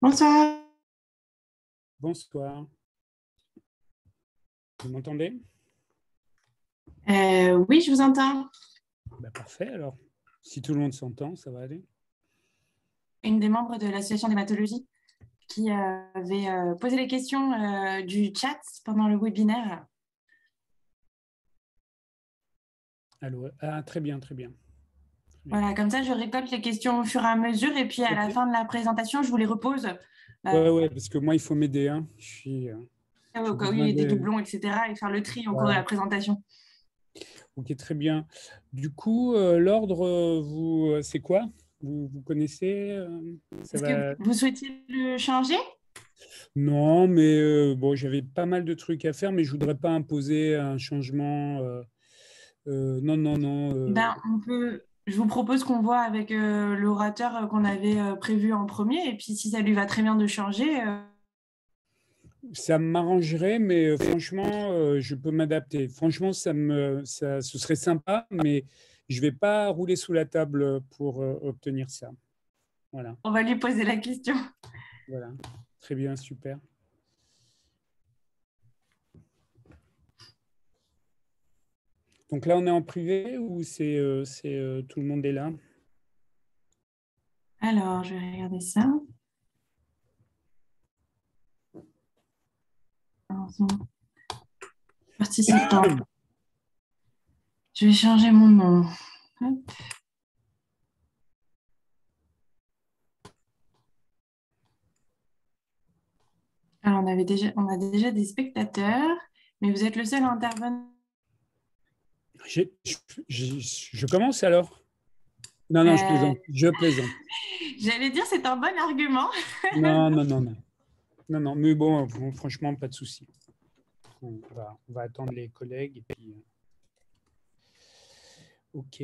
Bonsoir. Bonsoir. Vous m'entendez? Oui, je vous entends. Bah, parfait alors. Si tout le monde s'entend, ça va aller. Une des membres de l'association d'hématologie qui avait posé les questions du chat pendant le webinaire. Allô? Ah, très bien, très bien. Très bien. Voilà, comme ça, je récolte les questions au fur et à mesure et puis à la Ok. fin de la présentation, je vous les repose Ouais, ouais, parce que moi, il faut m'aider, hein. J'ai au cas où il y besoin a des de. doublons, etc. et faire le tri au cours de Voilà. la présentation. Ok, très bien. Du coup, l'ordre, c'est quoi? Vous connaissez? Ça Est-ce que va. vous souhaitiez le changer? Non, mais bon, j'avais pas mal de trucs à faire, mais je voudrais pas imposer un changement. Non, non, non. Ben, je vous propose qu'on voit avec l'orateur qu'on avait prévu en premier et puis si ça lui va très bien de changer. Ça m'arrangerait, mais franchement, je peux m'adapter. Franchement, ce serait sympa, mais je vais pas rouler sous la table pour obtenir ça. Voilà, On va lui poser la question. voilà. Très bien, super. Donc là, on est en privé ou tout le monde est là? Alors, je vais regarder ça. Participant. Je vais changer mon nom. Hop. Alors, on a déjà des spectateurs, mais vous êtes le seul intervenant. J'ai- je commence alors? Non, non, je Euh, plaisante. Je plaisante. J'allais dire, c'est un bon argument. Non, non, non, non. Non, non, mais bon, franchement, pas de souci. On va attendre les collègues. Et puis, OK.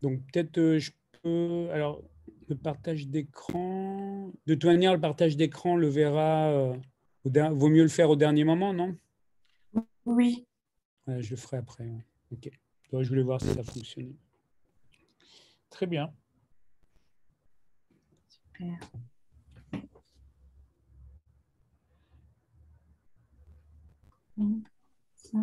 Donc peut-être je peux. Alors, le partage d'écran. De toute manière, le partage d'écran le verra. Vaut mieux le faire au dernier moment, non? Oui. Ouais, je le ferai après. Ouais. Ok. Ouais, je voulais voir si ça fonctionnait. Très bien. Super. Ça.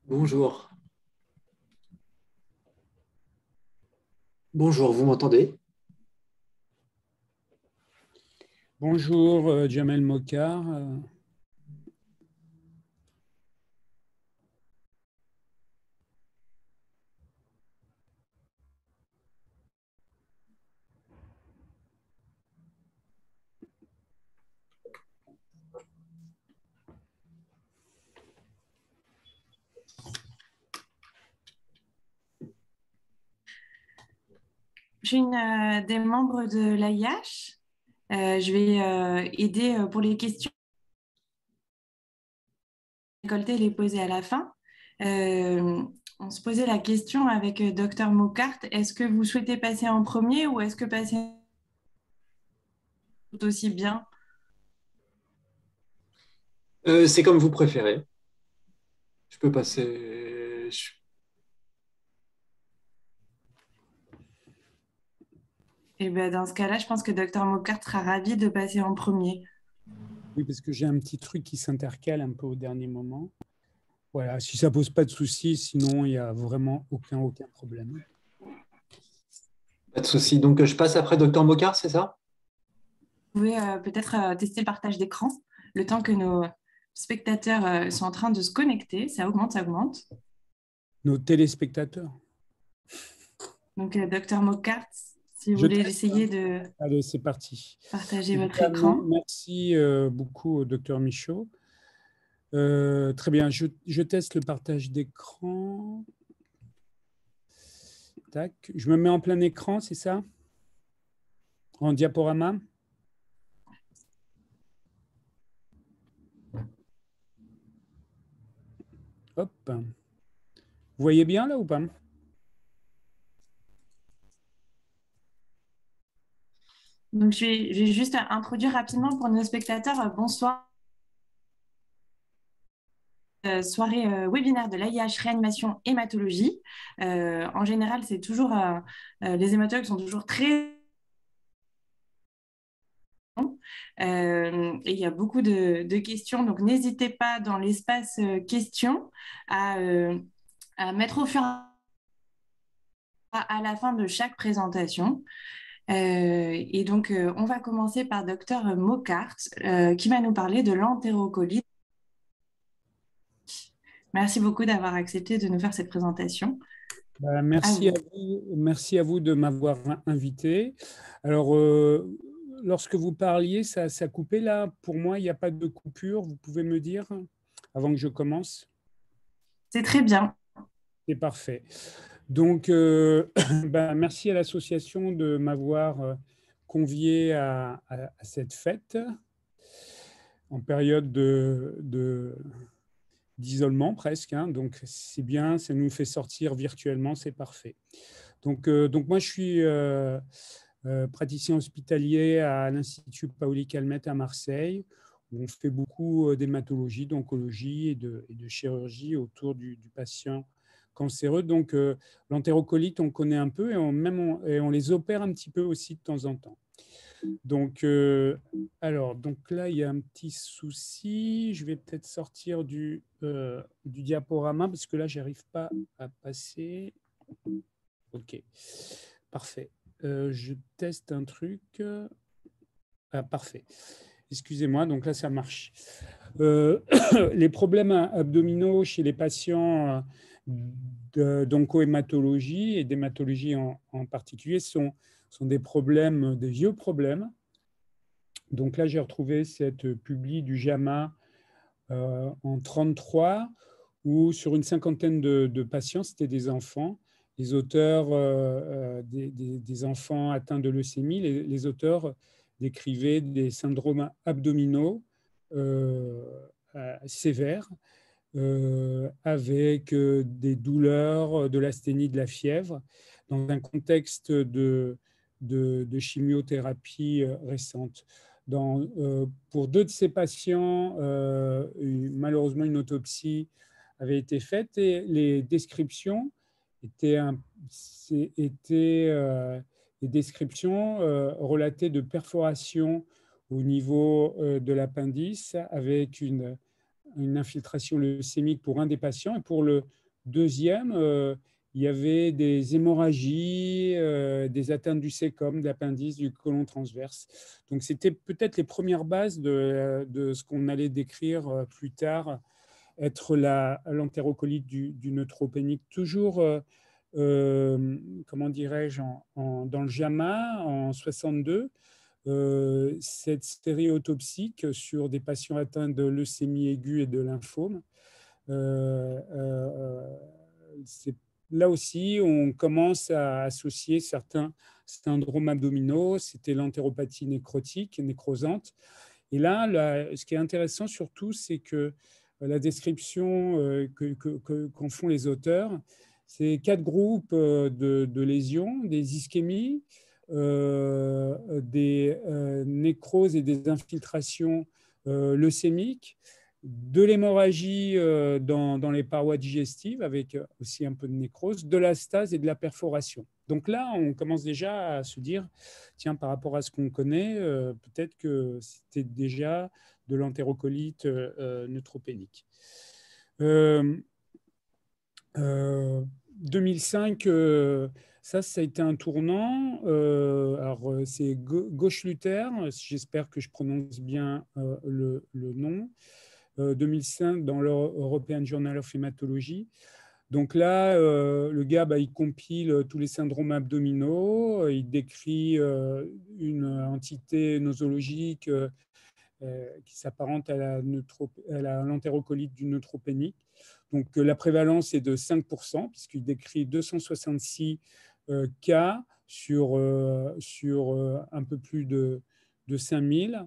Bonjour. Bonjour, vous m'entendez? Bonjour, Jamel Mokhar. Je suis une des membres de l'AIH. Je vais aider pour les questions récoltées et les poser à la fin. On se posait la question avec Dr Mokhar, est-ce que vous souhaitez passer en premier ou est-ce que passer tout aussi bien? C'est comme vous préférez. Je peux passer. Et ben, dans ce cas-là, je pense que Dr Mokhar sera ravi de passer en premier. Oui, parce que j'ai un petit truc qui s'intercale un peu au dernier moment. Voilà, si ça ne pose pas de soucis, sinon il n'y a vraiment aucun problème. Pas de souci. Donc, je passe après Docteur Mokhar, c'est ça? Vous pouvez peut-être tester le partage d'écran, le temps que nos spectateurs sont en train de se connecter. Ça augmente, ça augmente. Nos téléspectateurs. Donc, Dr Mokhar, si vous Je voulez teste. essayer de Allez, c'est parti. partager votre écran. Merci beaucoup au docteur Michaud. Très bien, je teste le partage d'écran. Tac. Je me mets en plein écran, c'est ça? En diaporama? Hop. Vous voyez bien là ou pas? Donc, je vais juste introduire rapidement pour nos spectateurs. Bonsoir. Soirée webinaire de l'AIH réanimation hématologie. En général, c'est toujours les hématologues sont toujours très et il y a beaucoup de questions, donc n'hésitez pas dans l'espace questions à mettre au fur à la fin de chaque présentation. Et donc, on va commencer par Dr Mokhar qui va nous parler de l'entérocolite. Merci beaucoup d'avoir accepté de nous faire cette présentation. Merci à vous de m'avoir invité. Alors, lorsque vous parliez, ça coupait là. Pour moi, il n'y a pas de coupure. Vous pouvez me dire avant que je commence? C'est très bien. C'est parfait. Donc, merci à l'association de m'avoir convié à cette fête en période d'isolement presque. Hein. Donc, c'est bien, ça nous fait sortir virtuellement, c'est parfait. Donc moi, je suis praticien hospitalier à l'Institut Paoli-Calmette à Marseille, où on fait beaucoup d'hématologie, d'oncologie et de chirurgie autour du patient cancéreux. Donc, l'entérocolite, on connaît un peu et on les opère un petit peu aussi de temps en temps. Donc, donc là, il y a un petit souci. Je vais peut-être sortir du diaporama parce que là, je n'arrive pas à passer. OK, parfait. Je teste un truc. Ah, parfait. Excusez-moi, donc là, ça marche. Les problèmes abdominaux chez les patients d'oncohématologie et d'hématologie en particulier sont des problèmes, des vieux problèmes. Donc là, j'ai retrouvé cette publi du JAMA en 1933, où sur une cinquantaine de patients, c'était des enfants, les auteurs des enfants atteints de leucémie, les auteurs décrivaient des syndromes abdominaux sévères, avec des douleurs, de l'asthénie, de la fièvre, dans un contexte de chimiothérapie récente. Pour 2 de ces patients, malheureusement, une autopsie avait été faite et les descriptions étaient, des descriptions relataient de perforations au niveau de l'appendice avec une infiltration leucémique pour un des patients. Et pour le deuxième, il y avait des hémorragies, des atteintes du cécum, de l'appendice, du côlon transverse. Donc, c'était peut-être les premières bases de ce qu'on allait décrire plus tard, être l'entérocolite du neutropénique. Toujours, comment dirais-je, dans le JAMA, en 62, cette série autopsique sur des patients atteints de leucémie aiguë et de lymphome. Là aussi, on commence à associer certains syndromes abdominaux. C'était l'entéropathie nécrotique, nécrosante. Et là, ce qui est intéressant surtout, c'est que la description qu'en font les auteurs, c'est 4 groupes de lésions, des ischémies, des nécroses et des infiltrations leucémiques, de l'hémorragie dans les parois digestives, avec aussi un peu de nécrose, de la stase et de la perforation. Donc là, on commence déjà à se dire, tiens, par rapport à ce qu'on connaît, peut-être que c'était déjà de l'entérocolite neutropénique. 2005, ça a été un tournant. Alors, c'est Gauchluter, j'espère que je prononce bien le nom. 2005 dans l'European Journal of Hematology. Donc là, le gars, il compile tous les syndromes abdominaux, il décrit une entité nosologique qui s'apparente à l'entérocolite du neutropénique. Donc la prévalence est de 5%, puisqu'il décrit 266 cas sur un peu plus de 5000.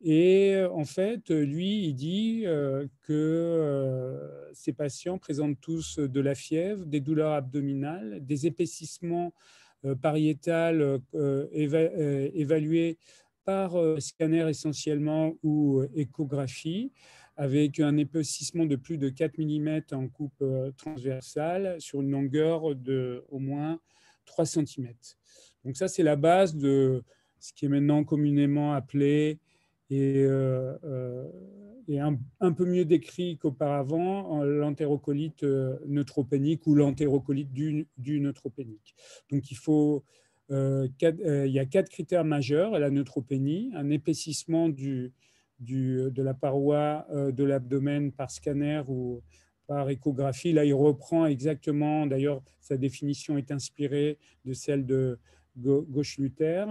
Et en fait, lui, il dit que ces patients présentent tous de la fièvre, des douleurs abdominales, des épaississements pariétals évalués par scanner essentiellement ou échographie, avec un épaississement de plus de 4 mm en coupe transversale sur une longueur de au moins 3 cm. Donc ça, c'est la base de ce qui est maintenant communément appelé et un peu mieux décrit qu'auparavant, l'entérocolite neutropénique ou l'entérocolite du neutropénique. Donc, il y a 4 critères majeurs à la neutropénie: un épaississement de la paroi de l'abdomen par scanner ou par échographie. Là, il reprend exactement, d'ailleurs, sa définition est inspirée de celle de Gauchluter.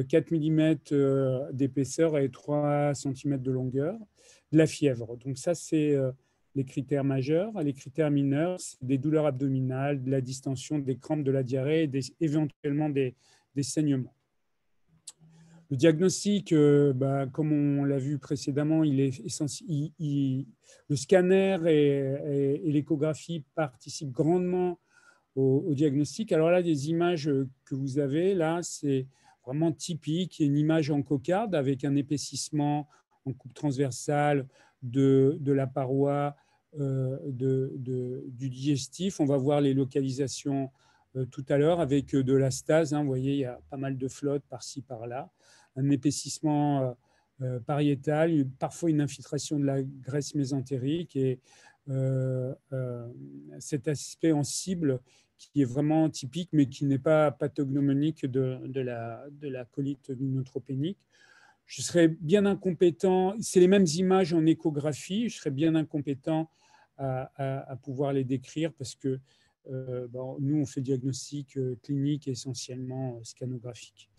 4 mm d'épaisseur et 3 cm de longueur, de la fièvre. Donc ça, c'est les critères majeurs. Les critères mineurs, c'est des douleurs abdominales, de la distension, des crampes, de la diarrhée et éventuellement des saignements. Le diagnostic, comme on l'a vu précédemment, le scanner et l'échographie participent grandement au diagnostic. Alors là, les images que vous avez, là, c'est vraiment typique. Il y a une image en cocarde avec un épaississement en coupe transversale de la paroi du digestif. On va voir les localisations tout à l'heure avec de la stase. Vous voyez, il y a pas mal de flotte par-ci, par-là. Un épaississement pariétal, parfois une infiltration de la graisse mésentérique et cet aspect en cible qui est vraiment typique, mais qui n'est pas pathognomonique de la colite neutropénique. Je serais bien incompétent, c'est les mêmes images en échographie, je serais bien incompétent à pouvoir les décrire parce que nous, on fait diagnostic clinique essentiellement scanographique.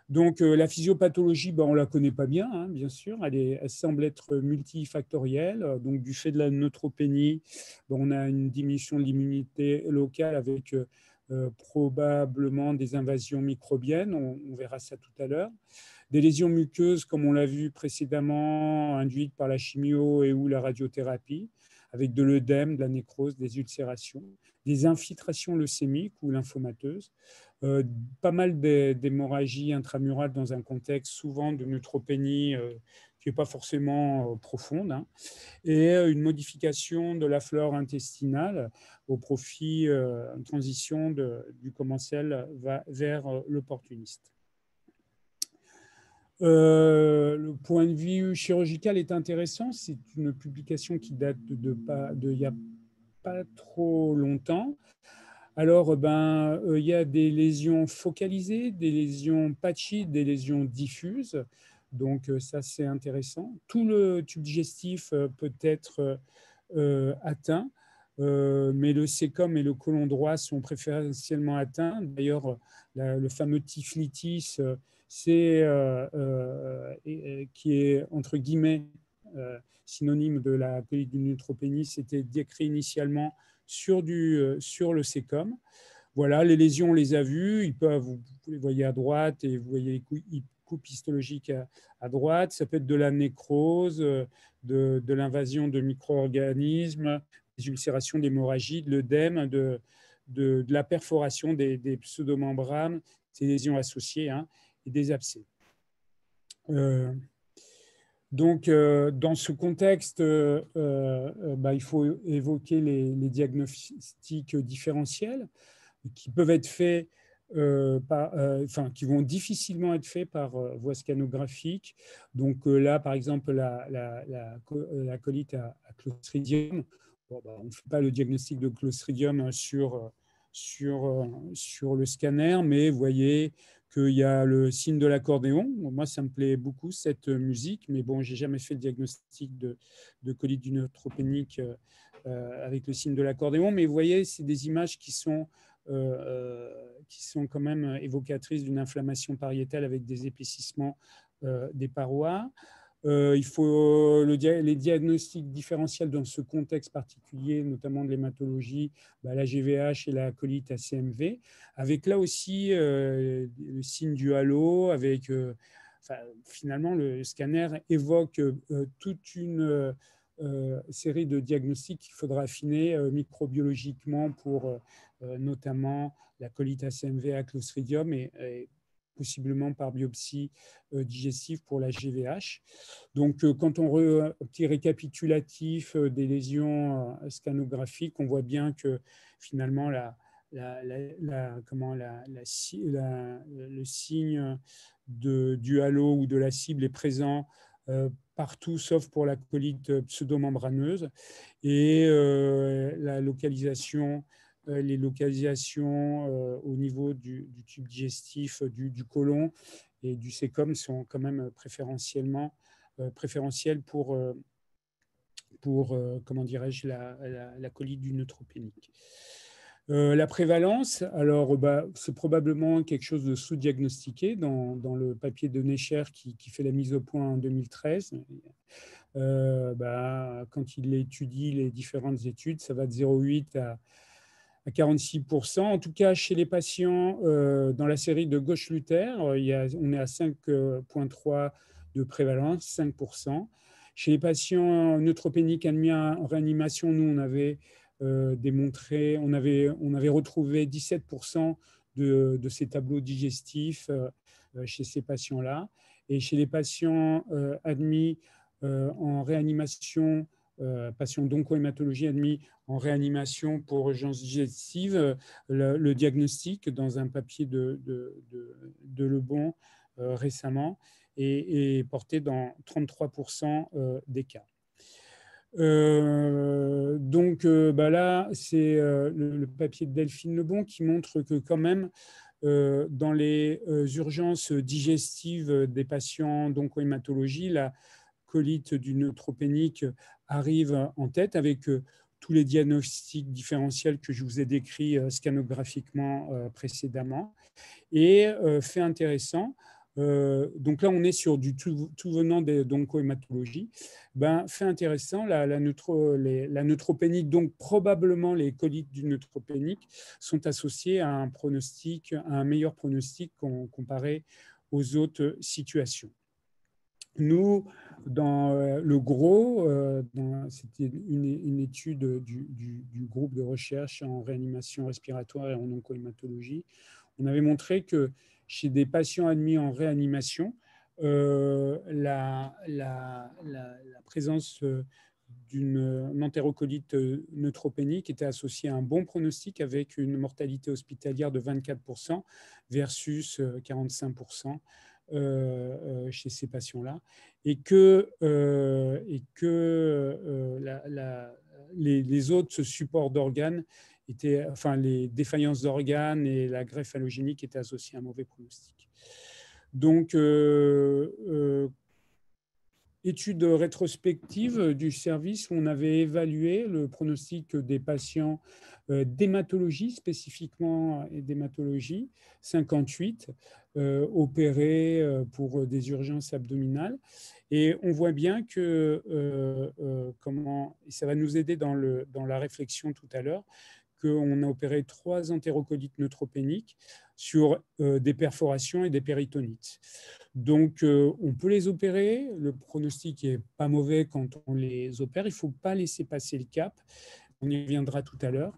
Donc, la physiopathologie, on ne la connaît pas bien, bien sûr. Elle semble être multifactorielle. Donc, du fait de la neutropénie, on a une diminution de l'immunité locale avec probablement des invasions microbiennes, on verra ça tout à l'heure. Des lésions muqueuses, comme on l'a vu précédemment, induites par la chimio et ou la radiothérapie, avec de l'œdème, de la nécrose, des ulcérations, des infiltrations leucémiques ou lymphomateuses, pas mal d'hémorragies intramurales dans un contexte souvent de neutropénie qui n'est pas forcément profonde, hein, et une modification de la flore intestinale au profit, une transition du commensal vers l'opportuniste. Le point de vue chirurgical est intéressant. C'est une publication qui date de il n'y a pas trop longtemps. Alors, il y a des lésions focalisées, des lésions patchy, des lésions diffuses. Donc, ça, c'est intéressant. Tout le tube digestif peut être atteint, mais le cécum et le côlon droit sont préférentiellement atteints. D'ailleurs, le fameux typhlitis, qui est, entre guillemets, synonyme de la colite d'une neutropénie, c'était décrit initialement sur le cécum. Voilà, les lésions, on les a vues. Vous les voyez à droite et vous voyez les coupes histologiques à droite. Ça peut être de la nécrose, de l'invasion de micro-organismes, des ulcérations, d'hémorragie, de l'œdème, de la perforation des pseudomembranes, ces lésions associées, hein, et des abcès. Donc, dans ce contexte, il faut évoquer les diagnostics différentiels qui peuvent être faits, qui vont difficilement être faits par voie scanographique. Donc là, par exemple, la colite à Clostridium, on ne fait pas le diagnostic de Clostridium sur le scanner, mais vous voyez qu'il y a le signe de l'accordéon. Moi, ça me plaît beaucoup, cette musique, mais bon, je n'ai jamais fait le diagnostic de colite du neutropénique avec le signe de l'accordéon. Mais vous voyez, c'est des images qui sont quand même évocatrices d'une inflammation pariétale avec des épaississements des parois. Il faut les diagnostics différentiels dans ce contexte particulier, notamment de l'hématologie, la GVH et la colite à CMV, avec là aussi le signe du halo, avec finalement le scanner évoque toute une série de diagnostics qu'il faudra affiner microbiologiquement pour notamment la colite à CMV à Clostridium et possiblement par biopsie digestive pour la GVH. Donc, quand on un petit récapitulatif des lésions scanographiques, on voit bien que finalement le signe du halo ou de la cible est présent partout, sauf pour la colite pseudomembraneuse. Et la localisation les localisations au niveau du tube digestif, du côlon et du cécum sont quand même préférentielles pour comment dirais-je, la colite du neutropénique. La prévalence, alors c'est probablement quelque chose de sous-diagnostiqué dans le papier de Necher qui fait la mise au point en 2013. Quand il étudie les différentes études, ça va de 0,8 à 46%. En tout cas, chez les patients dans la série de Gauche-Luther, on est à 5,3 de prévalence, 5%. Chez les patients neutropéniques admis en réanimation, nous, on avait démontré, on avait retrouvé 17% de ces tableaux digestifs chez ces patients-là. Et chez les patients admis en réanimation, patients d'oncohématologie admis en réanimation pour urgence digestive, le diagnostic dans un papier de Lebon récemment est porté dans 33% des cas. Là, c'est le papier de Delphine Lebon qui montre que quand même, dans les urgences digestives des patients d'oncohématologie, la colite du neutropénique arrive en tête avec tous les diagnostics différentiels que je vous ai décrits scanographiquement précédemment. Et fait intéressant, Donc là, on est sur du tout venant d'oncohématologie. Fait intéressant, la neutropénique, donc probablement les colites du neutropénique sont associés à un meilleur pronostic comparé aux autres situations. Nous, dans le gros, c'était une étude du groupe de recherche en réanimation respiratoire et en oncohématologie, on avait montré que chez des patients admis en réanimation, la présence d'une entérocolite neutropénique était associée à un bon pronostic avec une mortalité hospitalière de 24% versus 45% chez ces patients-là, et que les autres supports d'organes enfin les défaillances d'organes et la greffe allogénique étaient associées à un mauvais pronostic. Donc, étude rétrospective du service où on avait évalué le pronostic des patients d'hématologie, spécifiquement d'hématologie, 58, opérés pour des urgences abdominales. Et on voit bien que, ça va nous aider dans la réflexion tout à l'heure, qu'on a opéré 3 entérocolites neutropéniques sur des perforations et des péritonites. Donc, on peut les opérer. Le pronostic n'est pas mauvais quand on les opère. Il ne faut pas laisser passer le cap. On y reviendra tout à l'heure.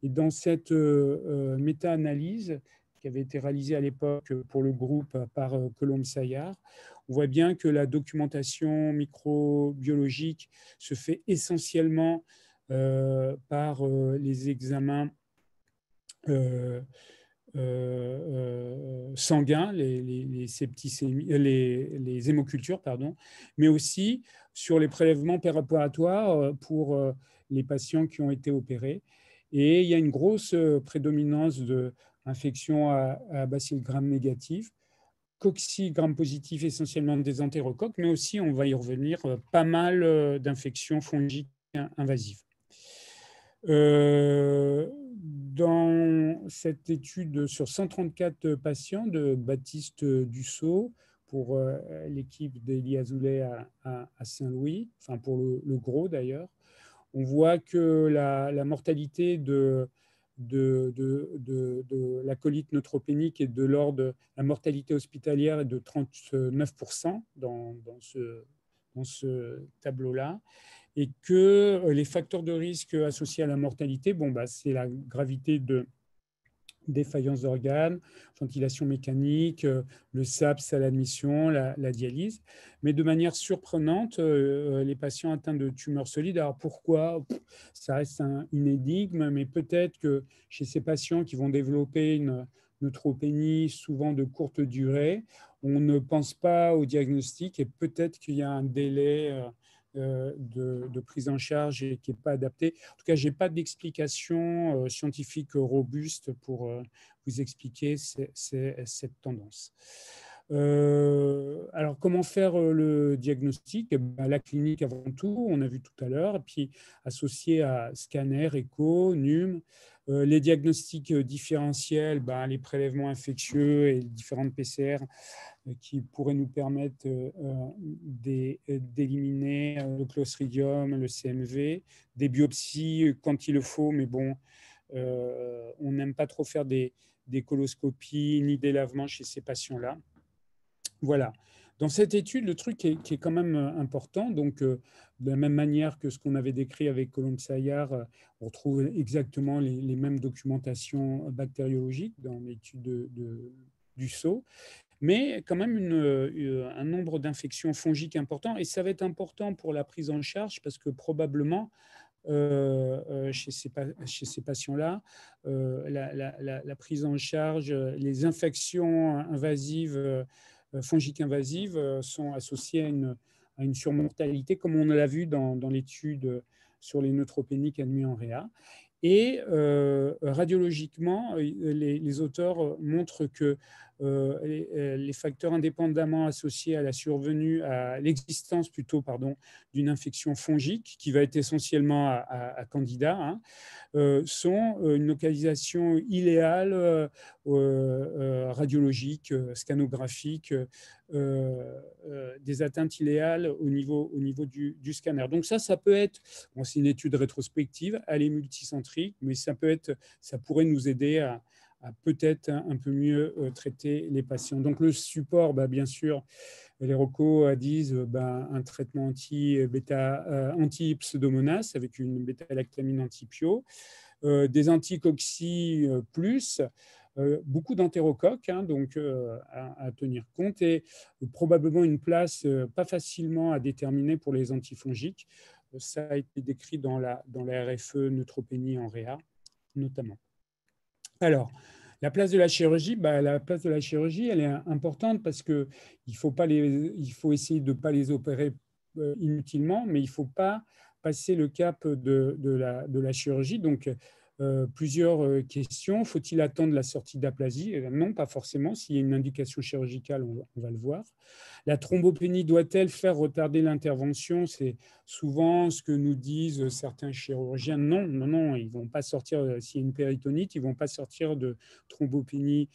Et dans cette méta-analyse qui avait été réalisée à l'époque pour le groupe par Colombe-Sayard, on voit bien que la documentation microbiologique se fait essentiellement par les examens sanguins, les hémocultures, pardon, mais aussi sur les prélèvements préopératoires pour les patients qui ont été opérés. Et il y a une grosse prédominance d'infections à bacilles gram négatifs, cocci gram positifs essentiellement des entérocoques, mais aussi, on va y revenir, pas mal d'infections fongiques invasives. Dans cette étude sur 134 patients de Baptiste Dussault pour l'équipe d'Elie Azoulay à Saint-Louis, enfin pour le gros d'ailleurs, on voit que la mortalité de la colite neutropénique est de l'ordre, la mortalité hospitalière est de 39% dans ce tableau-là, et que les facteurs de risque associés à la mortalité, c'est la gravité de défaillance d'organes, ventilation mécanique, le SAPS à l'admission, la dialyse. Mais de manière surprenante, les patients atteints de tumeurs solides, alors pourquoi? Ça reste une énigme, mais peut-être que chez ces patients qui vont développer une neutropénie souvent de courte durée, on ne pense pas au diagnostic et peut-être qu'il y a un délai de prise en charge et qui n'est pas adapté. En tout cas, je n'ai pas d'explication scientifique robuste pour vous expliquer cette tendance. Alors, comment faire le diagnostic? La clinique avant tout, on a vu tout à l'heure, et puis associé à scanner, écho, NUM, les diagnostics différentiels, les prélèvements infectieux et les différentes PCR qui pourraient nous permettre d'éliminer le Clostridium, le CMV, des biopsies quand il le faut, mais bon, on n'aime pas trop faire des coloscopies ni des lavements chez ces patients-là. Voilà. Dans cette étude, le truc qui est quand même important, donc de la même manière que ce qu'on avait décrit avec Colombe-Sayard, on retrouve exactement les mêmes documentations bactériologiques dans l'étude du SAUT, mais quand même un nombre d'infections fongiques important. Et ça va être important pour la prise en charge parce que probablement, chez ces patients-là, la prise en charge, les infections invasives, fongiques invasives sont associées à une surmortalité, comme on l'a vu dans l'étude sur les neutropéniques admis en réa. Et radiologiquement, les auteurs montrent que les facteurs indépendamment associés à la survenue, à l'existence plutôt, pardon, d'une infection fongique qui va être essentiellement à Candida, hein, sont une localisation iléale radiologique, scanographique, des atteintes iléales au niveau du scanner. Donc ça peut être, bon, c'est une étude rétrospective, elle est multicentrique, mais ça pourrait nous aider à peut-être un peu mieux traiter les patients. Donc le support, bien sûr, les recos disent un traitement anti-pseudomonas avec une bêta-lactamine anti-pio, des anticoxy plus, beaucoup d'entérocoques, hein, donc à tenir compte, et probablement une place pas facilement à déterminer pour les antifongiques. Ça a été décrit dans la RFE neutropénie en réa, notamment. Alors, la place de la chirurgie, elle est importante parce qu'il faut essayer de ne pas les opérer inutilement, mais il ne faut pas passer le cap de la chirurgie. Donc, plusieurs questions. Faut-il attendre la sortie d'aplasie? Non, pas forcément. S'il y a une indication chirurgicale, on va le voir. La thrombopénie doit-elle faire retarder l'intervention? C'est souvent ce que nous disent certains chirurgiens. Non, ils ne vont pas sortir, s'il y a une péritonite, ils ne vont pas sortir de thrombopénie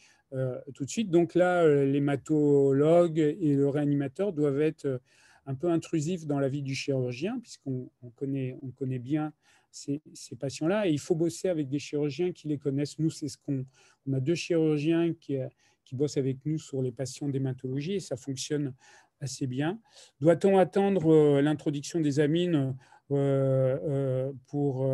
tout de suite. Donc là, l'hématologue et le réanimateur doivent être un peu intrusifs dans la vie du chirurgien, puisqu'on connaît bien ces patients-là. Et il faut bosser avec des chirurgiens qui les connaissent. Nous, on a 2 chirurgiens qui bossent avec nous sur les patients d'hématologie et ça fonctionne assez bien. Doit-on attendre l'introduction des amines pour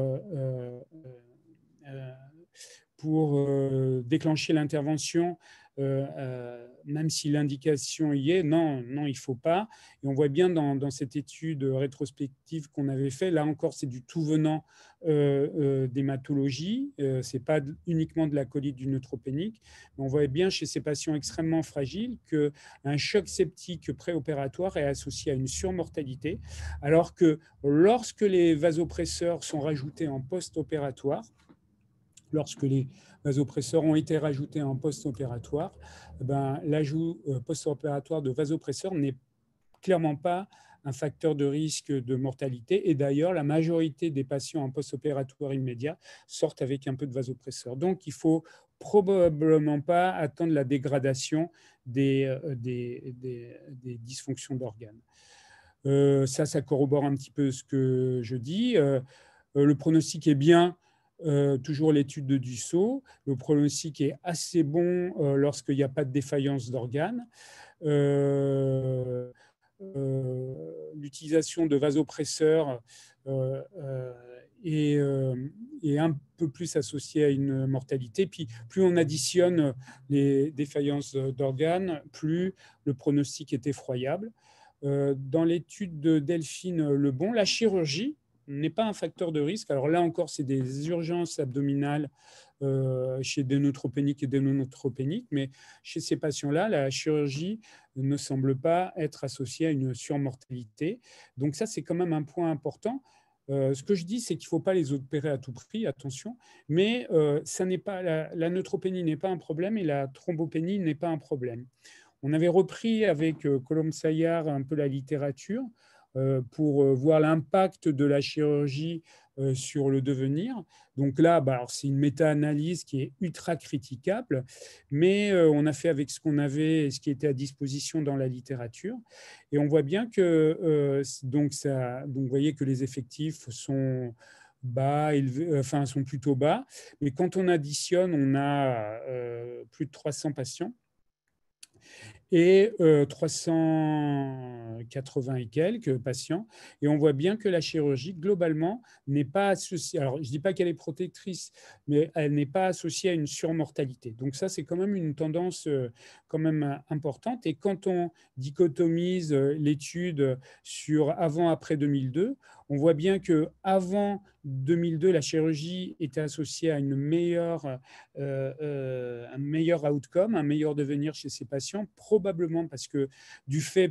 déclencher l'intervention, même si l'indication y est? Non, il ne faut pas. Et on voit bien dans cette étude rétrospective qu'on avait fait, là encore, c'est du tout venant d'hématologie. Ce n'est pas uniquement de la colite du neutropénique. Mais on voit bien chez ces patients extrêmement fragiles qu'un choc septique préopératoire est associé à une surmortalité, alors que lorsque les vasopresseurs sont rajoutés en post-opératoire, lorsque les vasopresseurs ont été rajoutés en post-opératoire, l'ajout post-opératoire de vasopresseurs n'est clairement pas un facteur de risque de mortalité. Et d'ailleurs, la majorité des patients en post-opératoire immédiat sortent avec un peu de vasopresseur. Donc, il ne faut probablement pas attendre la dégradation des dysfonctions d'organes. Ça corrobore un petit peu ce que je dis. Le pronostic est bien. Toujours l'étude de Dussault. Le pronostic est assez bon lorsqu'il n'y a pas de défaillance d'organes. L'utilisation de vasopresseurs est un peu plus associée à une mortalité. Puis plus on additionne les défaillances d'organes, plus le pronostic est effroyable. Dans l'étude de Delphine Lebon, la chirurgie n'est pas un facteur de risque. Alors là encore, c'est des urgences abdominales chez des neutropéniques et des non-neutropéniques, mais chez ces patients-là, la chirurgie ne semble pas être associée à une surmortalité. Donc ça, c'est quand même un point important. Ce que je dis, c'est qu'il ne faut pas les opérer à tout prix, attention, mais ça n'est pas, la neutropénie n'est pas un problème et la thrombopénie n'est pas un problème. On avait repris avec Colomb-Sayar un peu la littérature pour voir l'impact de la chirurgie sur le devenir. Donc là, c'est une méta-analyse qui est ultra critiquable, mais on a fait avec ce qu'on avait et ce qui était à disposition dans la littérature. Et on voit bien que, donc vous voyez que les effectifs sont sont plutôt bas. Mais quand on additionne, on a plus de 300 patients. Et 380 et quelques patients. Et on voit bien que la chirurgie, globalement, n'est pas associée. Alors, je ne dis pas qu'elle est protectrice, mais elle n'est pas associée à une surmortalité. Donc ça, c'est quand même une tendance quand même importante. Et quand on dichotomise l'étude sur avant-après 2002, on voit bien qu'avant 2002, la chirurgie était associée à un meilleur outcome, un meilleur devenir chez ces patients, probablement parce que du fait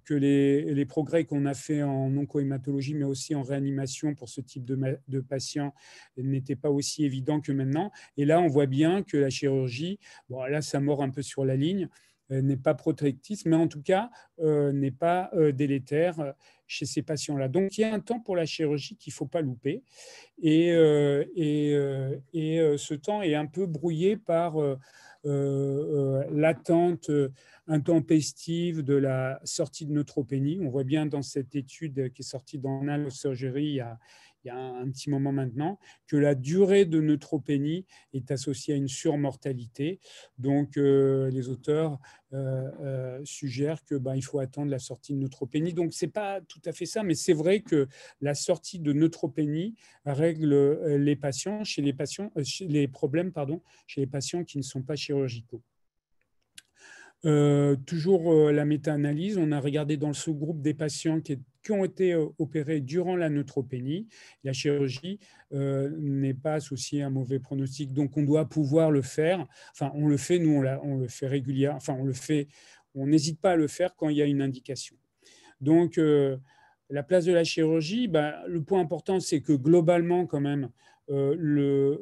que les progrès qu'on a fait en oncohématologie, mais aussi en réanimation pour ce type de patients, n'étaient pas aussi évidents que maintenant. Et là, on voit bien que la chirurgie, bon, là, ça mord un peu sur la ligne, n'est pas protectrice, mais en tout cas, n'est pas délétère chez ces patients-là. Donc, il y a un temps pour la chirurgie qu'il ne faut pas louper. Et ce temps est un peu brouillé par l'attente intempestive de la sortie de neutropénie. On voit bien dans cette étude qui est sortie dans Annals of Surgery il y a un petit moment maintenant, que la durée de neutropénie est associée à une surmortalité. Donc, les auteurs suggèrent que il faut attendre la sortie de neutropénie. Donc, ce n'est pas tout à fait ça, mais c'est vrai que la sortie de neutropénie règle les patients, chez les problèmes chez les patients qui ne sont pas chirurgicaux. Toujours la méta-analyse, on a regardé dans le sous-groupe des patients qui ont été opérés durant la neutropénie. La chirurgie n'est pas associée à un mauvais pronostic, donc on doit pouvoir le faire. Enfin, on le fait, nous, on le fait régulièrement. Enfin, on n'hésite pas à le faire quand il y a une indication. Donc, la place de la chirurgie, le point important, c'est que globalement, quand même, la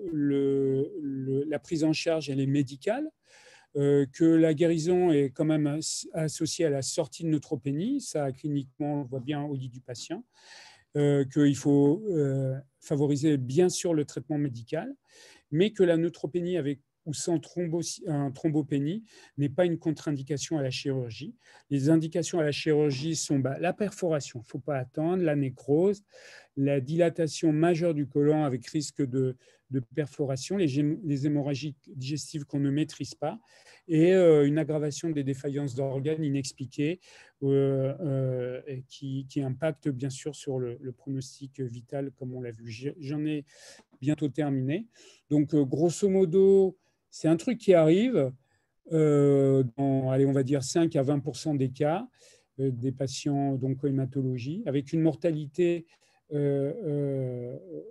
prise en charge, elle est médicale. Que la guérison est quand même associée à la sortie de neutropénie, ça cliniquement on le voit bien au lit du patient, qu'il faut favoriser bien sûr le traitement médical, mais que la neutropénie avec ou sans thrombopénie n'est pas une contre-indication à la chirurgie. Les indications à la chirurgie sont la perforation, il ne faut pas attendre, la nécrose, la dilatation majeure du côlon avec risque de perforation, les hémorragies digestives qu'on ne maîtrise pas, et une aggravation des défaillances d'organes inexpliquées qui impacte bien sûr sur le pronostic vital, comme on l'a vu. J'en ai bientôt terminé. Donc, grosso modo, c'est un truc qui arrive dans, allez, on va dire 5 à 20% des cas des patients d'oncohématologie, avec une mortalité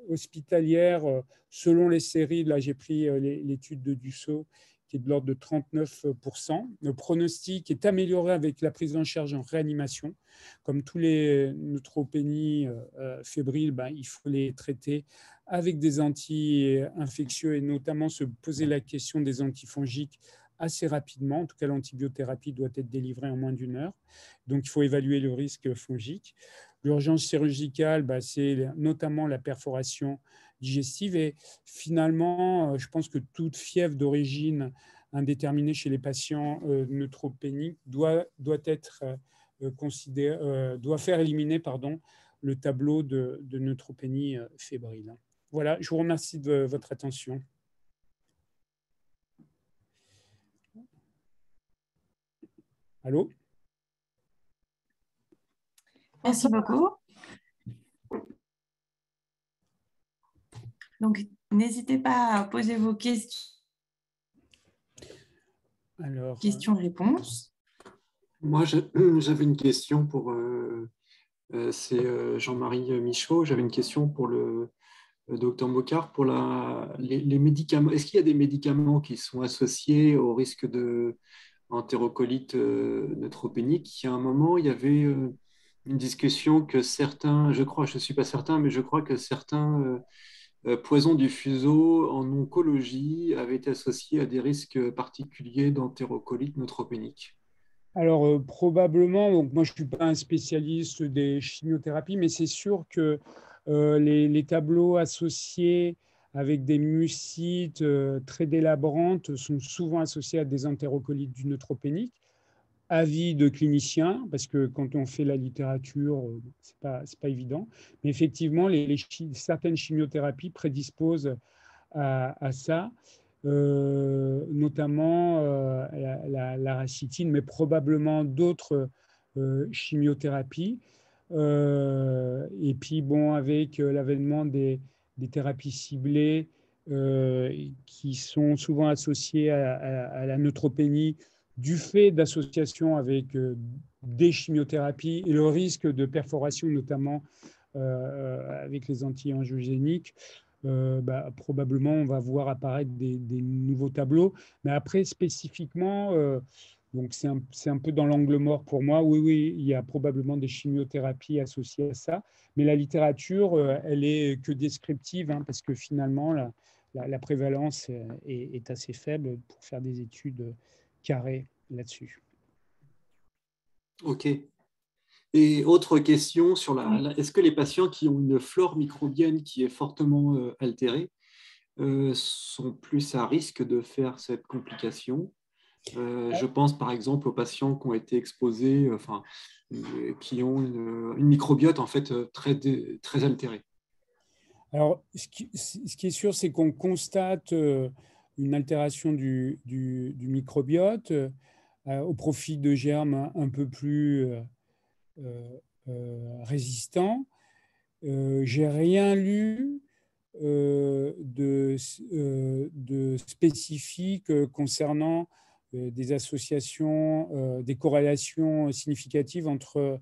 hospitalière selon les séries. Là, j'ai pris l'étude de Dussault, qui est de l'ordre de 39%. Le pronostic est amélioré avec la prise en charge en réanimation. Comme tous les neutropénies fébriles, il faut les traiter avec des anti-infectieux et notamment se poser la question des antifongiques assez rapidement. En tout cas, l'antibiothérapie doit être délivrée en moins d'1 heure. Donc, il faut évaluer le risque fongique. L'urgence chirurgicale, c'est notamment la perforation digestive. Et finalement, je pense que toute fièvre d'origine indéterminée chez les patients neutropéniques doit faire éliminer le tableau de neutropénie fébrile. Voilà, je vous remercie de votre attention. Allô? Merci beaucoup. Donc, n'hésitez pas à poser vos questions. Alors, questions-réponses. Moi, j'avais une question pour... c'est Jean-Marie Michaud. J'avais une question pour le docteur Mocart pour les médicaments. Est-ce qu'il y a des médicaments qui sont associés au risque de entérocolite neutropénique? Il y a un moment, il y avait une discussion que certains, je crois, je ne suis pas certain, mais je crois que certains poisons du fuseau en oncologie avaient été associés à des risques particuliers d'entérocolite neutropénique. alors, probablement, donc moi je ne suis pas un spécialiste des chimiothérapies, mais c'est sûr que les tableaux associés avec des mucites très délabrantes sont souvent associés à des entérocolites du neutropénique. Avis de cliniciens, parce que quand on fait la littérature, c'est pas évident. Mais effectivement, certaines chimiothérapies prédisposent à ça, notamment la racitine, mais probablement d'autres chimiothérapies. Et puis, avec l'avènement des thérapies ciblées qui sont souvent associées à la neutropénie, du fait d'associations avec des chimiothérapies et le risque de perforation, notamment avec les anti-angiogéniques, probablement on va voir apparaître des nouveaux tableaux. Mais après, spécifiquement, Donc, c'est un peu dans l'angle mort pour moi. Oui, oui, il y a probablement des chimiothérapies associées à ça. Mais la littérature, elle est que descriptive, hein, parce que finalement, la prévalence est assez faible pour faire des études carrées là-dessus. OK. Et autre question sur Oui. est-ce que les patients qui ont une flore microbienne qui est fortement altérée sont plus à risque de faire cette complication? Je pense par exemple aux patients qui ont été exposés, qui ont une microbiote en fait très altérée. Alors, ce qui est sûr, c'est qu'on constate une altération du microbiote au profit de germes un peu plus euh, résistants. J'ai rien lu de spécifique concernant des associations, des corrélations significatives entre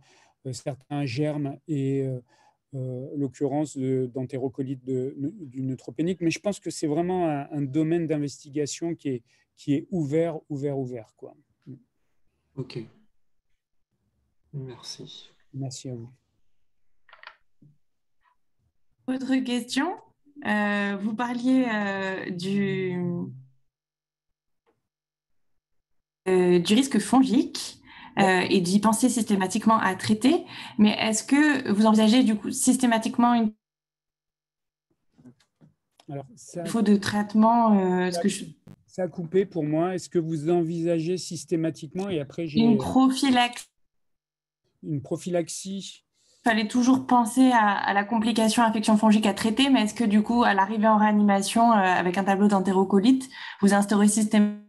certains germes et l'occurrence d'entérocolites du neutropénique. Mais je pense que c'est vraiment un domaine d'investigation qui est ouvert, quoi. OK, merci. Merci à vous. Autre question. Vous parliez du risque fongique et d'y penser systématiquement à traiter, mais est-ce que vous envisagez du coup systématiquement une Alors, défaut de traitement ça a coupé pour moi. Est-ce que vous envisagez systématiquement, et après une j'ai prophylaxie? une prophylaxie? Il fallait toujours penser à la complication infection fongique à traiter, mais est-ce que du coup, à l'arrivée en réanimation avec un tableau d'entérocolite, vous instaurez systématiquement?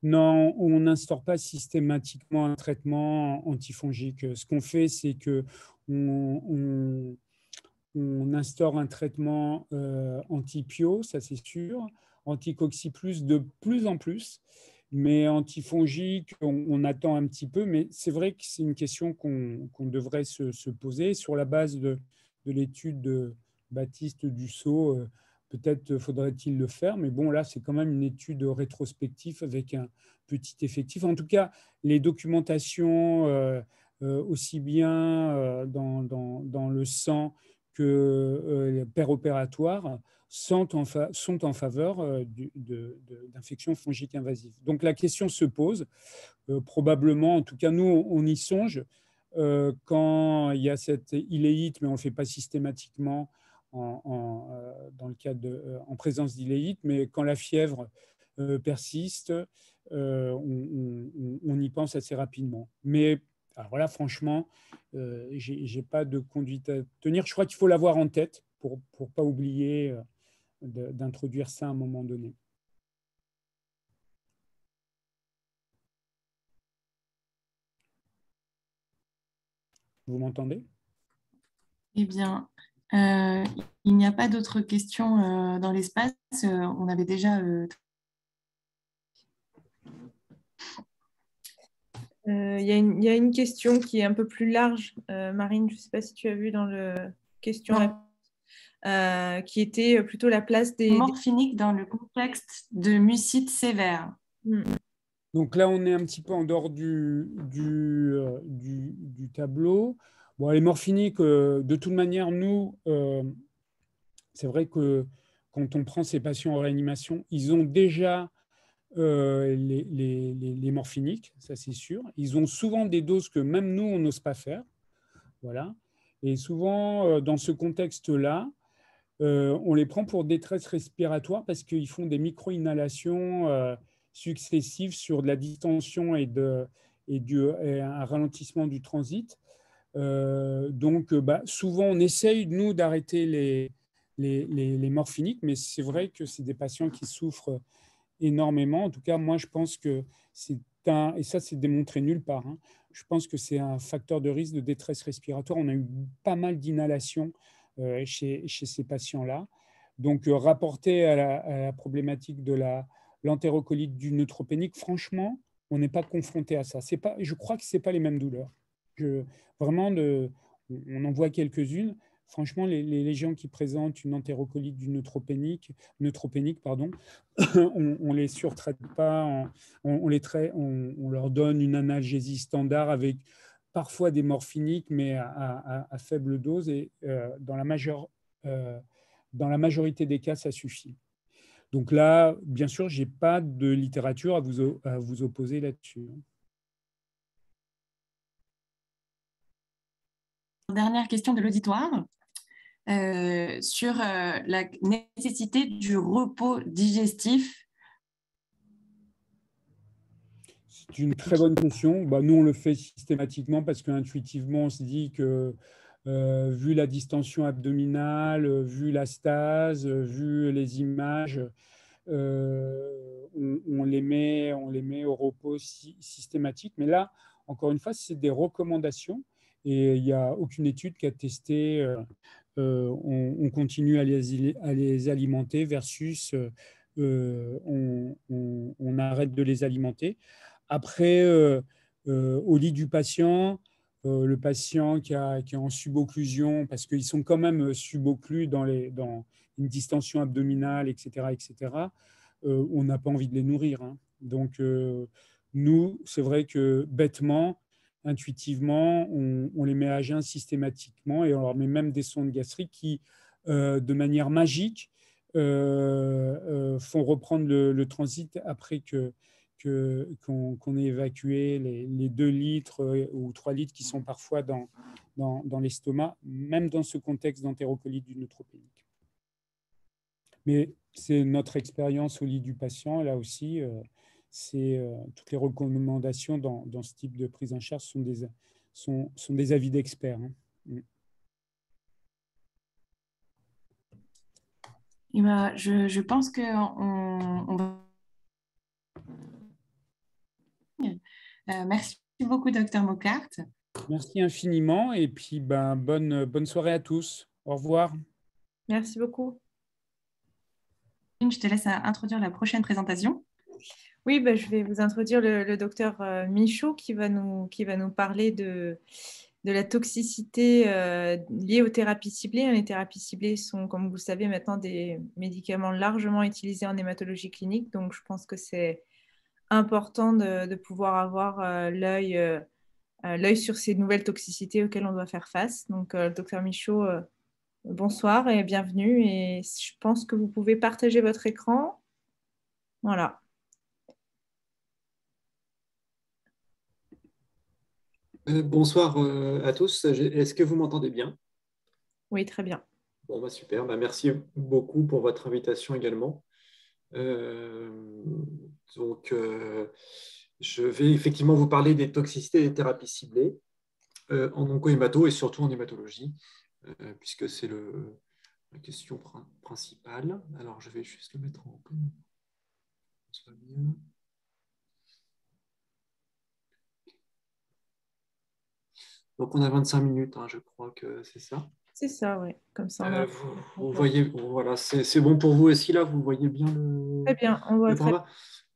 Non, on n'instaure pas systématiquement un traitement antifongique. Ce qu'on fait, c'est que on instaure un traitement anti-pio, ça c'est sûr, anti-cocci de plus en plus, mais antifongique, on attend un petit peu, mais c'est vrai que c'est une question qu'on devrait se poser sur la base de l'étude de Baptiste Dussault. Peut-être faudrait-il le faire, mais bon, là, c'est quand même une étude rétrospective avec un petit effectif. En tout cas, les documentations, aussi bien dans le sang que péropératoires, sont en faveur d'infections fongiques invasives. Donc la question se pose, probablement, en tout cas nous, on y songe quand il y a cette iléite, mais on ne le fait pas systématiquement dans le cadre en présence d'iléite, mais quand la fièvre persiste, on y pense assez rapidement. Mais alors voilà, franchement, j'ai pas de conduite à tenir. Je crois qu'il faut l'avoir en tête pour ne pas oublier d'introduire ça à un moment donné. Vous m'entendez? Eh bien, euh, il n'y a pas d'autres questions dans l'espace. On avait déjà. Il y a une question qui est un peu plus large, Marine, je ne sais pas si tu as vu dans le question-réponse, qui était plutôt la place des morphiniques dans le contexte de mucite sévère. Donc là, on est un petit peu en dehors du tableau. Bon, les morphiniques, de toute manière, nous, c'est vrai que quand on prend ces patients en réanimation, ils ont déjà les morphiniques, ça c'est sûr. Ils ont souvent des doses que même nous, on n'ose pas faire. Voilà. Et souvent, dans ce contexte-là, on les prend pour détresse respiratoire parce qu'ils font des micro-inhalations successives sur de la distension et un ralentissement du transit. Donc, souvent, on essaye, nous, d'arrêter les morphiniques, mais c'est vrai que c'est des patients qui souffrent énormément. En tout cas, moi, je pense que c'est et ça, c'est démontré nulle part, hein, je pense que c'est un facteur de risque de détresse respiratoire. On a eu pas mal d'inhalations chez ces patients-là. Donc, rapporté à la problématique de l'entérocolite du neutropénique, franchement, on n'est pas confronté à ça. Je crois que ce n'est pas les mêmes douleurs. Vraiment, on en voit quelques-unes, franchement, les gens qui présentent une entérocolite du neutropénique, pardon, on les surtraite pas, on leur donne une analgésie standard avec parfois des morphiniques, mais à faible dose, et dans la majorité des cas, ça suffit. Donc là, bien sûr, je n'ai pas de littérature à vous opposer là-dessus. Dernière question de l'auditoire sur la nécessité du repos digestif. C'est une très bonne question. Bah, nous, on le fait systématiquement parce qu'intuitivement, on se dit que vu la distension abdominale, vu la stase, vu les images, on les met au repos systématique. Mais là, encore une fois, c'est des recommandations et il n'y a aucune étude qui a testé on continue à les alimenter versus on arrête de les alimenter. Après, au lit du patient, le patient qui est en subocclusion, parce qu'ils sont quand même subocclus dans une distension abdominale, etc., on n'a pas envie de les nourrir. Hein. Donc, nous, c'est vrai que bêtement, intuitivement, on les met à jeun systématiquement et on leur met même des sondes gastriques qui, de manière magique, font reprendre le transit après qu'on ait évacué les 2 litres ou 3 litres qui sont parfois dans l'estomac, même dans ce contexte d'entérocolite du neutropénique. Mais c'est notre expérience au lit du patient, là aussi, toutes les recommandations dans ce type de prise en charge sont des avis d'experts. Hein. Et ben, je pense qu'on va... merci beaucoup, Dr Mocart. Merci infiniment et puis bonne soirée à tous. Au revoir. Merci beaucoup. Je te laisse introduire la prochaine présentation. Oui, je vais vous introduire le docteur Michaud qui va nous parler de la toxicité liée aux thérapies ciblées. Les thérapies ciblées sont, comme vous le savez maintenant, des médicaments largement utilisés en hématologie clinique. Donc, je pense que c'est important de pouvoir avoir l'œil sur ces nouvelles toxicités auxquelles on doit faire face. Donc, docteur Michaud, bonsoir et bienvenue. Et je pense que vous pouvez partager votre écran. Voilà. Bonsoir à tous. Est-ce que vous m'entendez bien? Oui, très bien. Bon, super. Merci beaucoup pour votre invitation également. Je vais effectivement vous parler des toxicités des thérapies ciblées en oncohémato et surtout en hématologie, puisque c'est la question principale. Alors, je vais juste le mettre en... Ça va bien. Donc, on a 25 minutes, hein, je crois que c'est ça. C'est ça, oui. Comme ça, vous voyez, voilà, c'est bon pour vous aussi, là, vous voyez bien le... Très bien, on voit très bien.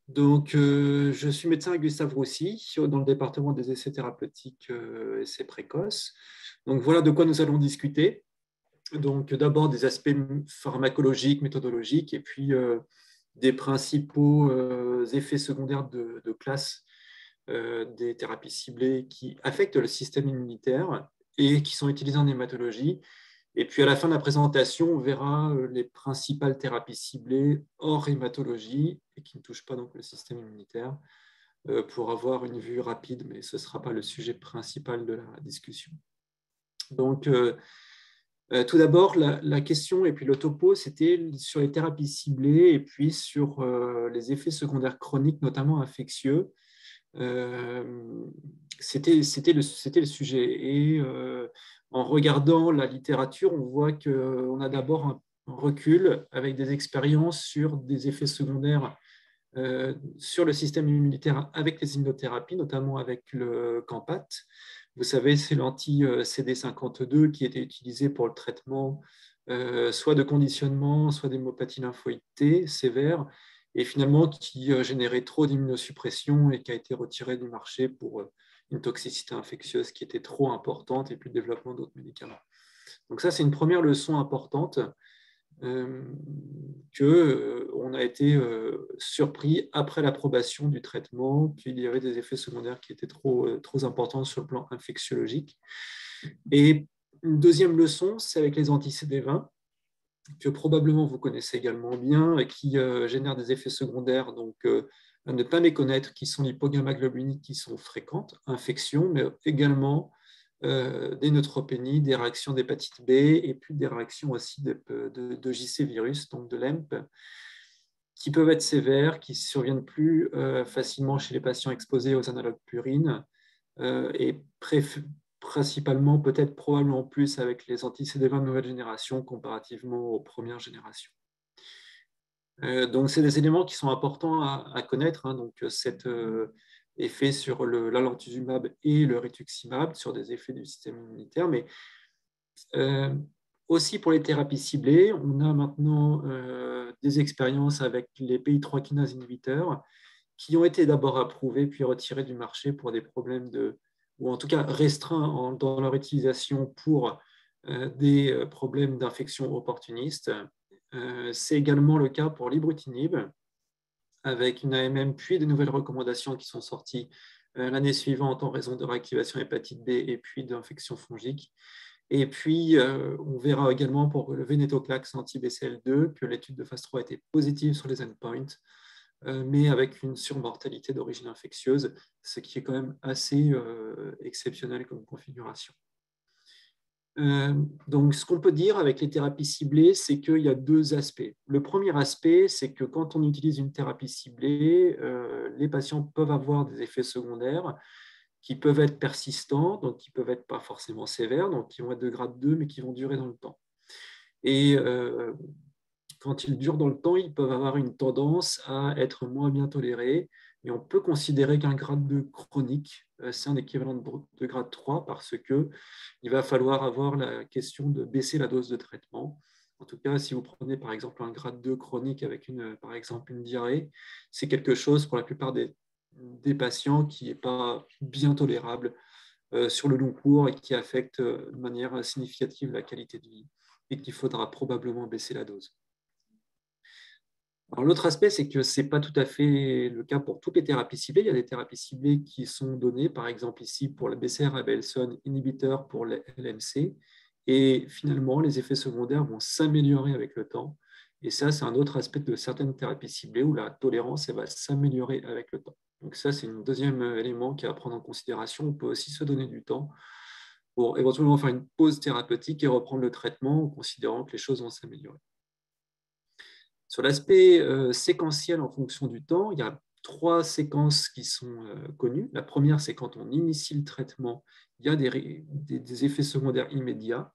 Donc, je suis médecin à Gustave Roussy, dans le département des essais thérapeutiques et essais précoces. Donc, voilà de quoi nous allons discuter. Donc, d'abord des aspects pharmacologiques, méthodologiques, et puis des principaux effets secondaires de classe des thérapies ciblées qui affectent le système immunitaire et qui sont utilisées en hématologie. Et puis à la fin de la présentation, on verra les principales thérapies ciblées hors hématologie et qui ne touchent pas donc le système immunitaire pour avoir une vue rapide, mais ce ne sera pas le sujet principal de la discussion. Donc, tout d'abord, la question et puis le topo, c'était sur les thérapies ciblées et puis sur les effets secondaires chroniques, notamment infectieux. C'était le sujet. Et en regardant la littérature, on voit qu'on a d'abord un recul avec des expériences sur des effets secondaires sur le système immunitaire avec les immunothérapies, notamment avec le Campat. Vous savez, c'est l'anti-CD52 qui était utilisé pour le traitement soit de conditionnement, soit d'hémopathie lymphoïde T sévère, et finalement qui générait trop d'immunosuppression et qui a été retiré du marché pour une toxicité infectieuse qui était trop importante et puis le développement d'autres médicaments. Donc ça, c'est une première leçon importante qu'on a été surpris après l'approbation du traitement qu'il y avait des effets secondaires qui étaient trop importants sur le plan infectiologique. Et une deuxième leçon, c'est avec les anti-CD20, que probablement vous connaissez également bien et qui génèrent des effets secondaires, donc à ne pas méconnaître, qui sont l'hypogammaglobinite qui sont fréquentes, infections, mais également des neutropénies, des réactions d'hépatite B et puis des réactions aussi de JC virus, donc de l'EMP, qui peuvent être sévères, qui surviennent plus facilement chez les patients exposés aux analogues purines et principalement, peut-être probablement plus avec les anti-CD20 de nouvelle génération comparativement aux premières générations. Donc, c'est des éléments qui sont importants à connaître. Hein, donc, cet effet sur l'alantuzumab et le rituximab, sur des effets du système immunitaire, mais aussi pour les thérapies ciblées, on a maintenant des expériences avec les PI3 kinase inhibiteurs qui ont été d'abord approuvés puis retirés du marché pour des problèmes ou en tout cas restreints dans leur utilisation pour des problèmes d'infection opportunistes. C'est également le cas pour l'ibrutinib, avec une AMM, puis des nouvelles recommandations qui sont sorties l'année suivante en raison de réactivation hépatite B et puis d'infection fongique. Et puis, on verra également pour le venetoclax anti-BCL2 que l'étude de phase 3 a été positive sur les endpoints, mais avec une surmortalité d'origine infectieuse, ce qui est quand même assez exceptionnel comme configuration. Donc, ce qu'on peut dire avec les thérapies ciblées, c'est qu'il y a deux aspects. Le premier aspect, c'est que quand on utilise une thérapie ciblée, les patients peuvent avoir des effets secondaires qui peuvent être persistants, donc qui ne peuvent être pas forcément sévères, donc qui vont être de grade 2, mais qui vont durer dans le temps. Et quand ils durent dans le temps, ils peuvent avoir une tendance à être moins bien tolérés. Et on peut considérer qu'un grade 2 chronique, c'est un équivalent de grade 3 parce qu'il va falloir avoir la question de baisser la dose de traitement. En tout cas, si vous prenez par exemple un grade 2 chronique avec par exemple une diarrhée, c'est quelque chose pour la plupart des patients qui n'est pas bien tolérable sur le long cours et qui affecte de manière significative la qualité de vie et qu'il faudra probablement baisser la dose. L'autre aspect, c'est que ce n'est pas tout à fait le cas pour toutes les thérapies ciblées. Il y a des thérapies ciblées qui sont données, par exemple ici pour le BCR-ABL-SON inhibiteur pour l'LMC, et finalement, les effets secondaires vont s'améliorer avec le temps. Et ça, c'est un autre aspect de certaines thérapies ciblées où la tolérance elle va s'améliorer avec le temps. Donc ça, c'est un deuxième élément qui est à prendre en considération. On peut aussi se donner du temps pour éventuellement faire une pause thérapeutique et reprendre le traitement en considérant que les choses vont s'améliorer. Sur l'aspect séquentiel en fonction du temps, il y a 3 séquences qui sont connues. La première, c'est quand on initie le traitement, il y a des effets secondaires immédiats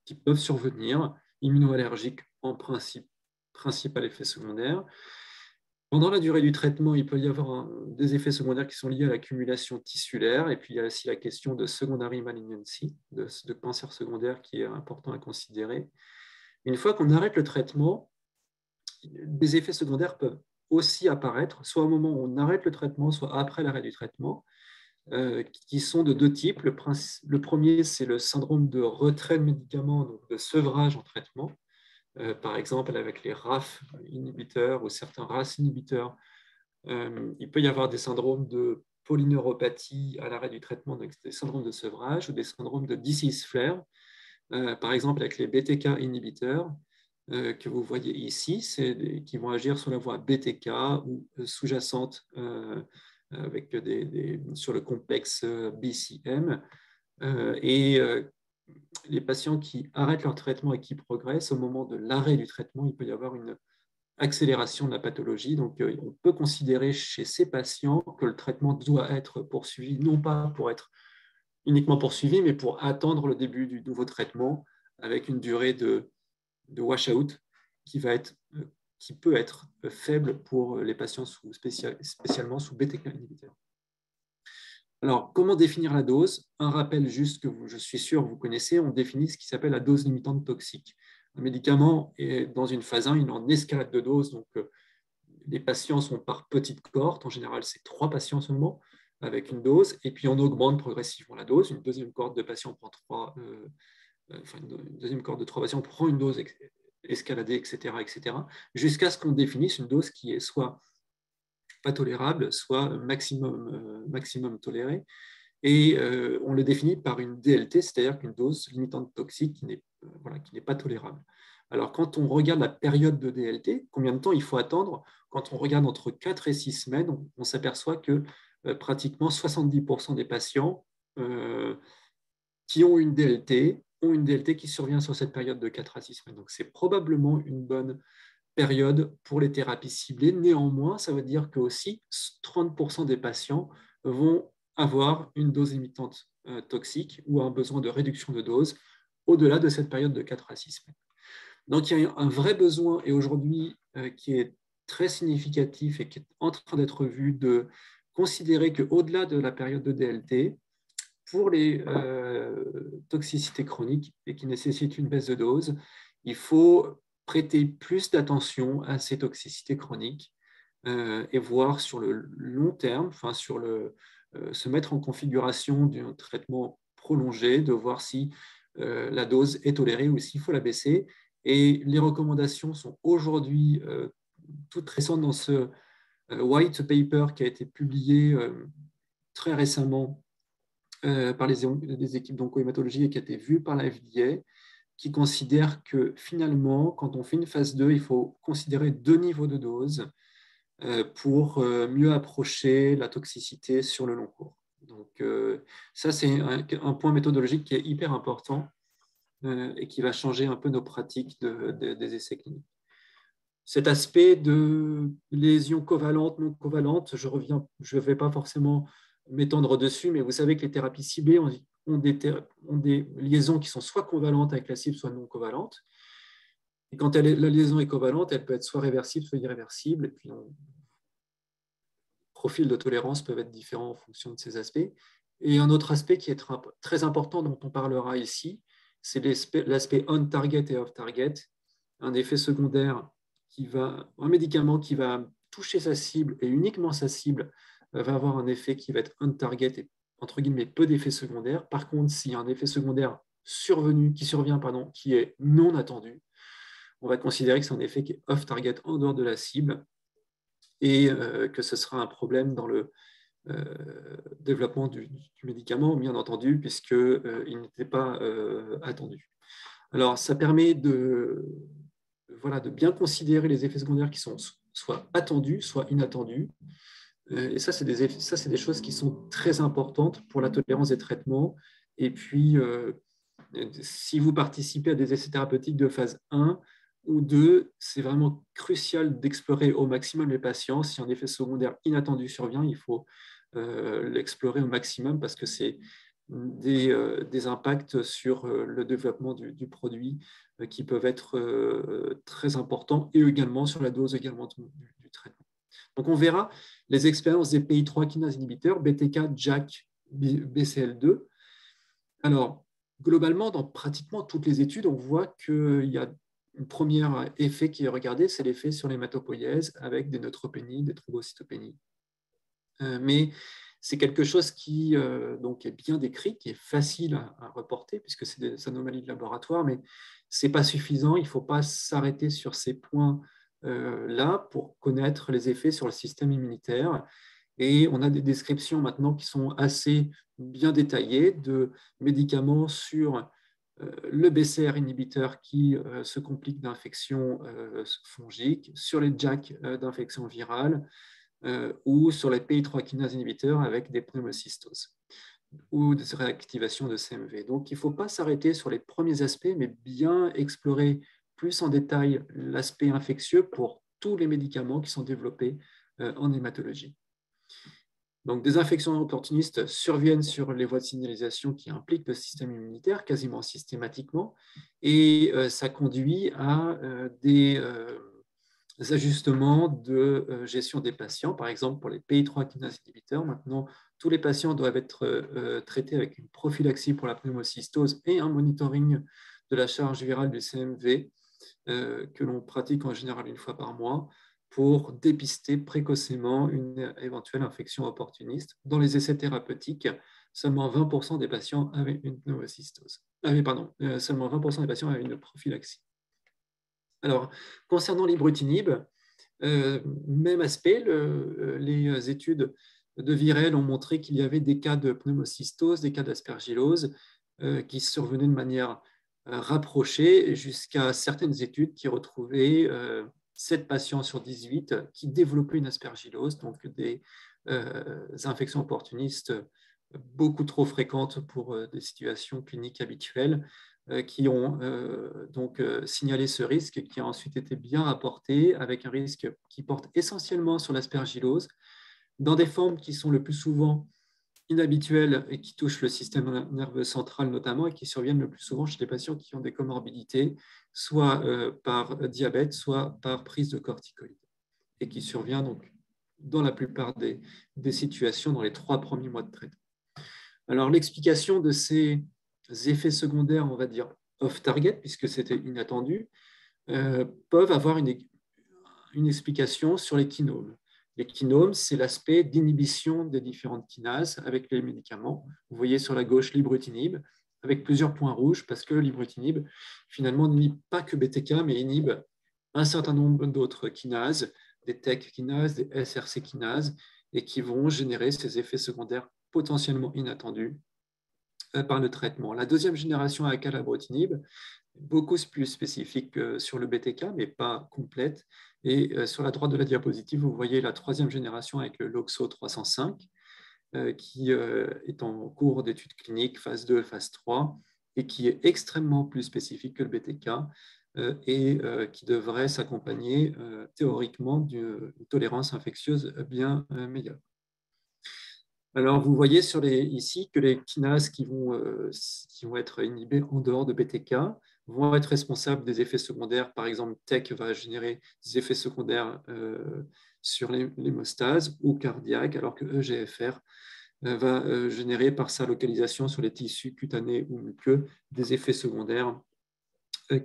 qui peuvent survenir, immunoallergiques en principal effet secondaire. Pendant la durée du traitement, il peut y avoir des effets secondaires qui sont liés à l'accumulation tissulaire, et puis il y a aussi la question de secondary malignancy, de cancer secondaire qui est important à considérer. Une fois qu'on arrête le traitement, des effets secondaires peuvent aussi apparaître, soit au moment où on arrête le traitement, soit après l'arrêt du traitement, qui sont de 2 types. Le premier, c'est le syndrome de retrait de médicaments, donc de sevrage en traitement, par exemple avec les RAF inhibiteurs ou certains RAS inhibiteurs. Il peut y avoir des syndromes de polyneuropathie à l'arrêt du traitement, donc des syndromes de sevrage ou des syndromes de disease flare, par exemple avec les BTK inhibiteurs, que vous voyez ici, qui vont agir sur la voie BTK ou sous-jacente avec sur le complexe BCM. Les patients qui arrêtent leur traitement et qui progressent, au moment de l'arrêt du traitement, il peut y avoir une accélération de la pathologie. Donc, on peut considérer chez ces patients que le traitement doit être poursuivi, non pas pour être uniquement poursuivi, mais pour attendre le début du nouveau traitement avec une durée de washout qui peut être faible pour les patients spécialement sous BTK inhibiteur. Alors, comment définir la dose? Un rappel juste que je suis sûr vous connaissez, on définit ce qui s'appelle la dose limitante toxique. Un médicament est dans une phase 1, il est en escalade de dose, donc les patients sont par petite cohorte, en général c'est 3 patients seulement, avec une dose, et puis on augmente progressivement la dose. Une deuxième cohorte de patients prend une deuxième cohorte de 3 patients prend une dose escaladée, etc., jusqu'à ce qu'on définisse une dose qui est soit pas tolérable, soit maximum toléré. Et on le définit par une DLT, c'est-à-dire qu'une dose limitante toxique qui n'est pas tolérable. Alors, quand on regarde la période de DLT, combien de temps il faut attendre? Quand on regarde entre 4 et 6 semaines, on s'aperçoit que pratiquement 70% des patients qui ont une DLT qui survient sur cette période de 4 à 6 semaines. Donc, c'est probablement une bonne période pour les thérapies ciblées. Néanmoins, ça veut dire que aussi 30% des patients vont avoir une dose limitante toxique ou un besoin de réduction de dose au-delà de cette période de 4 à 6 semaines. Donc, il y a un vrai besoin, et aujourd'hui, qui est très significatif et qui est en train d'être vu, de considérer qu'au-delà de la période de DLT, pour les toxicités chroniques et qui nécessitent une baisse de dose, il faut prêter plus d'attention à ces toxicités chroniques et voir sur le long terme, se mettre en configuration d'un traitement prolongé, de voir si la dose est tolérée ou s'il faut la baisser. Et les recommandations sont aujourd'hui toutes récentes dans ce white paper qui a été publié très récemment par les équipes d'oncohématologie et qui a été vu par la FDA, qui considère que finalement, quand on fait une phase 2, il faut considérer 2 niveaux de dose pour mieux approcher la toxicité sur le long cours. Donc ça, c'est un point méthodologique qui est hyper important et qui va changer un peu nos pratiques des essais cliniques. Cet aspect de lésions covalentes, non covalentes, je ne vais pas forcément m'étendre dessus, mais vous savez que les thérapies ciblées ont des liaisons qui sont soit covalentes avec la cible, soit non covalentes. Et quand la liaison est covalente, elle peut être soit réversible, soit irréversible. Et puis, les profils de tolérance peuvent être différents en fonction de ces aspects. Et un autre aspect qui est très important, dont on parlera ici, c'est l'aspect on-target et off-target, un effet secondaire un médicament qui va toucher sa cible et uniquement sa cible va avoir un effet qui va être on-target et entre guillemets peu d'effets secondaires. Par contre, s'il y a un effet secondaire qui survient, qui est non attendu, on va considérer que c'est un effet qui est off-target en dehors de la cible et que ce sera un problème dans le développement du médicament, bien entendu, puisqu'il n'était pas attendu. Alors, ça permet de bien considérer les effets secondaires qui sont soit attendus, soit inattendus. Et ça, c'est des choses qui sont très importantes pour la tolérance des traitements. Et puis, si vous participez à des essais thérapeutiques de phase 1 ou 2, c'est vraiment crucial d'explorer au maximum les patients. Si un effet secondaire inattendu survient, il faut l'explorer au maximum parce que c'est des impacts sur le développement du produit qui peuvent être très importants et également sur la dose également du traitement. Donc, on verra les expériences des PI3 kinase inhibiteurs, BTK, JAK, BCL2. Alors, globalement, dans pratiquement toutes les études, on voit qu'il y a un premier effet qui est regardé, c'est l'effet sur l'hématopoïèse avec des neutropénies, des thrombocytopénies. Mais c'est quelque chose qui donc est bien décrit, qui est facile à reporter, puisque c'est des anomalies de laboratoire, mais ce n'est pas suffisant. Il ne faut pas s'arrêter sur ces points-là pour connaître les effets sur le système immunitaire. Et on a des descriptions maintenant qui sont assez bien détaillées de médicaments sur le BCR inhibiteur qui se complique d'infections fongiques, sur les JAK d'infections virales, ou sur les PI3 kinase inhibiteurs avec des pneumocystoses ou des réactivations de CMV. Donc, il ne faut pas s'arrêter sur les premiers aspects, mais bien explorer plus en détail l'aspect infectieux pour tous les médicaments qui sont développés en hématologie. Donc, des infections opportunistes surviennent sur les voies de signalisation qui impliquent le système immunitaire quasiment systématiquement, et ça conduit à des ajustements de gestion des patients. Par exemple, pour les PI3 kinase inhibiteurs, maintenant, tous les patients doivent être traités avec une prophylaxie pour la pneumocystose et un monitoring de la charge virale du CMV que l'on pratique en général 1 fois par mois. pour dépister précocement une éventuelle infection opportuniste. Dans les essais thérapeutiques, seulement 20% des patients avaient une pneumocystose. Seulement 20% des patients avaient une prophylaxie. Alors, concernant l'ibrutinib, même aspect, les études de Virel ont montré qu'il y avait des cas de pneumocystose, des cas d'aspergillose qui survenaient de manière rapprochée jusqu'à certaines études qui retrouvaient 7 patients sur 18 qui développaient une aspergillose, donc des infections opportunistes beaucoup trop fréquentes pour des situations cliniques habituelles, qui ont donc signalé ce risque, qui a ensuite été bien rapporté, avec un risque qui porte essentiellement sur l'aspergillose, dans des formes qui sont le plus souvent inhabituelles et qui touchent le système nerveux central notamment, et qui surviennent le plus souvent chez des patients qui ont des comorbidités, soit par diabète, soit par prise de corticoïdes, et qui survient donc dans la plupart des situations dans les 3 premiers mois de traitement. Alors, l'explication de ces effets secondaires, on va dire off-target, puisque c'était inattendu, peuvent avoir une explication sur les kinomes. Les kinomes, c'est l'aspect d'inhibition des différentes kinases avec les médicaments. Vous voyez sur la gauche l'ibrutinib, avec plusieurs points rouges, parce que l'ibrutinib, finalement, n'inhibe pas que BTK, mais inhibe un certain nombre d'autres kinases, des TEC kinases, des SRC kinases, et qui vont générer ces effets secondaires potentiellement inattendus par le traitement. La deuxième génération avec acalabrutinib, beaucoup plus spécifique sur le BTK, mais pas complète. Et sur la droite de la diapositive, vous voyez la 3e génération avec le LOXO 305, qui est en cours d'études cliniques, phase 2, phase 3, et qui est extrêmement plus spécifique que le BTK, et qui devrait s'accompagner théoriquement d'une tolérance infectieuse bien meilleure. Alors, vous voyez ici que les kinases qui vont être inhibées en dehors de BTK vont être responsables des effets secondaires. Par exemple, TEC va générer des effets secondaires sur l'hémostase ou cardiaque, alors que EGFR va générer par sa localisation sur les tissus cutanés ou muqueux des effets secondaires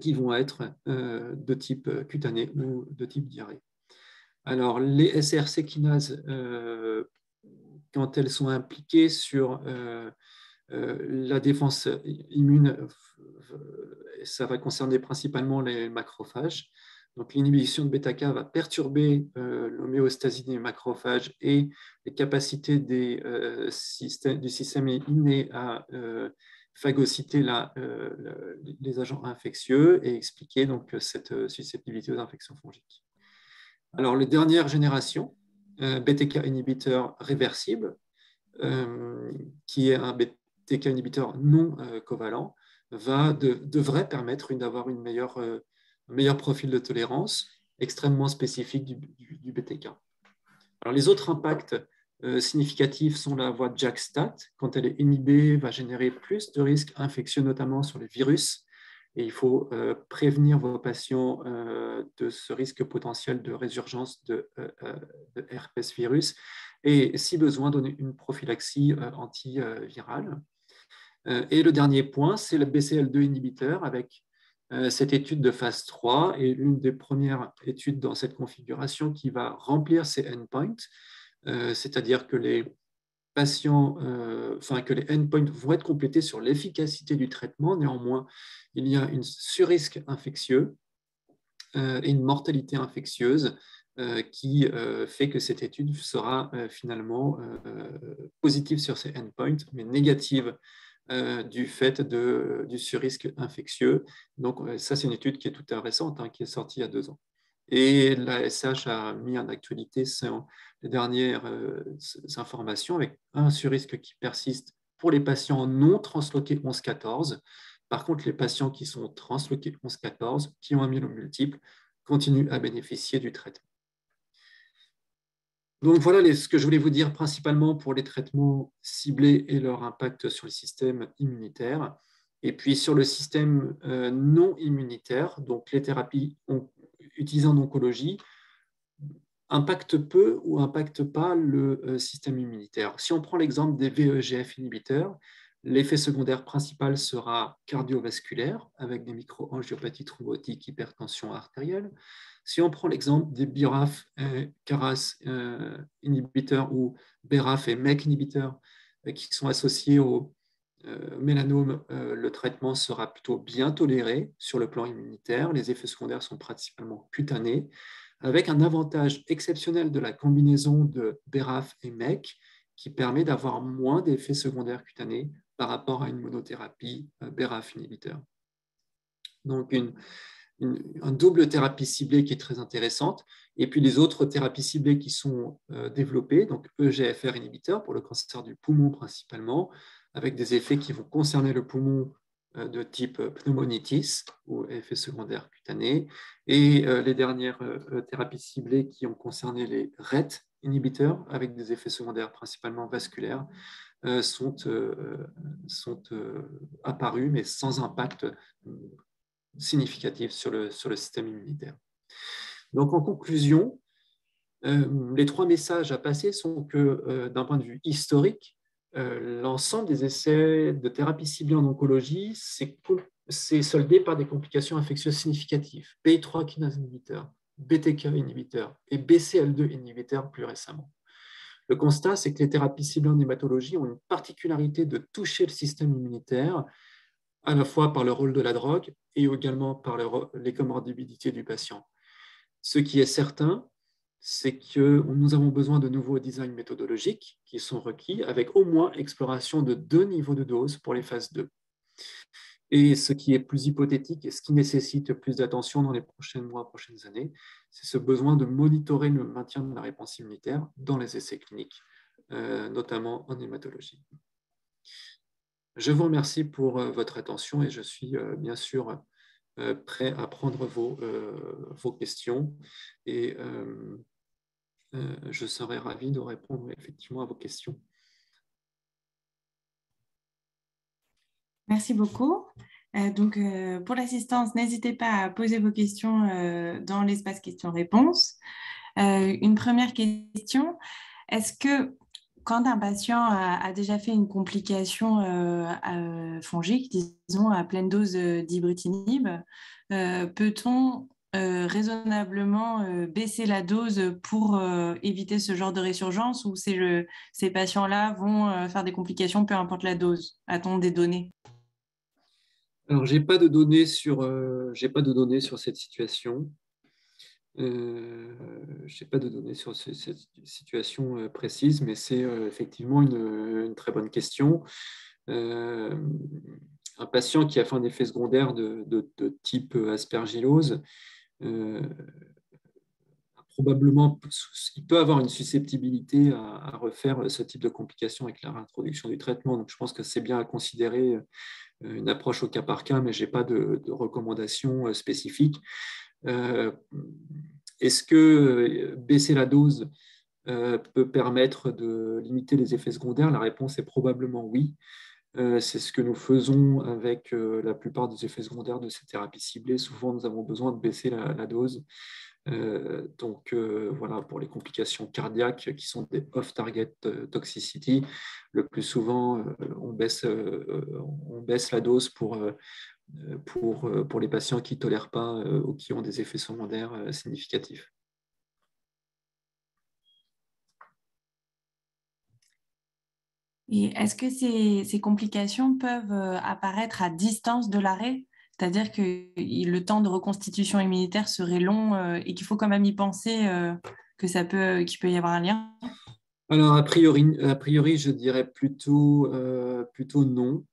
qui vont être de type cutané ou de type diarrhée. Alors, les SRC kinases, quand elles sont impliquées sur la défense immune, ça va concerner principalement les macrophages. Donc, l'inhibition de bêta-K va perturber l'homéostasie des macrophages et les capacités du système inné à phagocyter les agents infectieux et expliquer donc cette susceptibilité aux infections fongiques. Alors, les dernières générations, BTK inhibiteur réversible, qui est un BTK inhibiteur non covalent, devrait permettre d'avoir un meilleur profil de tolérance extrêmement spécifique du BTK. Alors, les autres impacts significatifs sont la voie JAK-STAT. Quand elle est inhibée, va générer plus de risques infectieux, notamment sur les virus. Et il faut prévenir vos patients de ce risque potentiel de résurgence de herpès virus et, si besoin, donner une prophylaxie antivirale. Et le dernier point, c'est le BCL2 inhibiteur avec cette étude de phase 3 et l'une des premières études dans cette configuration qui va remplir ces endpoints, c'est-à-dire que les patients, que les endpoints vont être complétés sur l'efficacité du traitement. Néanmoins, il y a un surrisque infectieux et une mortalité infectieuse qui fait que cette étude sera finalement positive sur ces endpoints, mais négative du fait du surrisque infectieux. Donc, ça, c'est une étude qui est toute récente, qui est sortie il y a 2 ans. Et la SH a mis en actualité les dernières informations avec un surrisque qui persiste pour les patients non transloqués 11-14. Par contre, les patients qui sont transloqués 11-14, qui ont un myélome multiple, continuent à bénéficier du traitement. Donc voilà ce que je voulais vous dire principalement pour les traitements ciblés et leur impact sur le système immunitaire. Et puis sur le système non immunitaire, donc les thérapies utilisées en oncologie impactent peu ou impactent pas le système immunitaire. Si on prend l'exemple des VEGF inhibiteurs, L'effet secondaire principal sera cardiovasculaire, avec des microangiopathies thrombotiques, hypertension artérielle. Si on prend l'exemple des BRAF, KRAS inhibiteurs ou BRAF et MEK inhibiteurs qui sont associés au mélanome, le traitement sera plutôt bien toléré sur le plan immunitaire. Les effets secondaires sont principalement cutanés, avec un avantage exceptionnel de la combinaison de BRAF et MEK qui permet d'avoir moins d'effets secondaires cutanés par rapport à une monothérapie BRAF inhibiteur. Donc, une double thérapie ciblée qui est très intéressante. Et puis, les autres thérapies ciblées qui sont développées, donc EGFR inhibiteur pour le cancer du poumon principalement, avec des effets qui vont concerner le poumon de type pneumonitis ou effets secondaires cutanés. Et les dernières thérapies ciblées qui ont concerné les RET inhibiteurs avec des effets secondaires principalement vasculaires sont apparus, mais sans impact significatif sur le système immunitaire. Donc, en conclusion, les 3 messages à passer sont que, d'un point de vue historique, l'ensemble des essais de thérapie ciblée en oncologie s'est soldé par des complications infectieuses significatives, PI3 kinase inhibiteur, BTK inhibiteur et BCL2 inhibiteur plus récemment. Le constat, c'est que les thérapies ciblées en hématologie ont une particularité de toucher le système immunitaire, à la fois par le rôle de la drogue et également par les comorbidités du patient. Ce qui est certain, c'est que nous avons besoin de nouveaux designs méthodologiques qui sont requis, avec au moins exploration de 2 niveaux de dose pour les phases 2. Et ce qui est plus hypothétique et ce qui nécessite plus d'attention dans les prochains mois, prochaines années, c'est ce besoin de monitorer le maintien de la réponse immunitaire dans les essais cliniques, notamment en hématologie. Je vous remercie pour votre attention et je suis bien sûr prêt à prendre vos questions et je serai ravi de répondre effectivement à vos questions. Merci beaucoup. Donc, pour l'assistance, n'hésitez pas à poser vos questions dans l'espace questions-réponses. Une première question, est-ce que quand un patient a déjà fait une complication fongique, disons à pleine dose d'ibrutinib, peut-on raisonnablement baisser la dose pour éviter ce genre de résurgence ou ces patients-là vont faire des complications peu importe la dose? A-t-on des données? Alors, j'ai pas de données sur cette situation. Je n'ai pas de données sur cette situation précise, mais c'est effectivement une très bonne question. Un patient qui a fait un effet secondaire de type aspergillose, probablement, il peut avoir une susceptibilité à refaire ce type de complications avec la réintroduction du traitement. Donc, je pense que c'est bien à considérer une approche au cas par cas, mais je n'ai pas de recommandations spécifiques. Est-ce que baisser la dose peut permettre de limiter les effets secondaires? La réponse est probablement oui. C'est ce que nous faisons avec la plupart des effets secondaires de ces thérapies ciblées. Souvent, nous avons besoin de baisser la dose. Donc, voilà, pour les complications cardiaques qui sont des off-target toxicity, le plus souvent, on baisse la dose pour les patients qui ne tolèrent pas ou qui ont des effets secondaires significatifs. Et est-ce que ces complications peuvent apparaître à distance de l'arrêt? C'est-à-dire que le temps de reconstitution immunitaire serait long et qu'il faut quand même y penser qu'il peut y avoir un lien? Alors, a priori, je dirais plutôt non.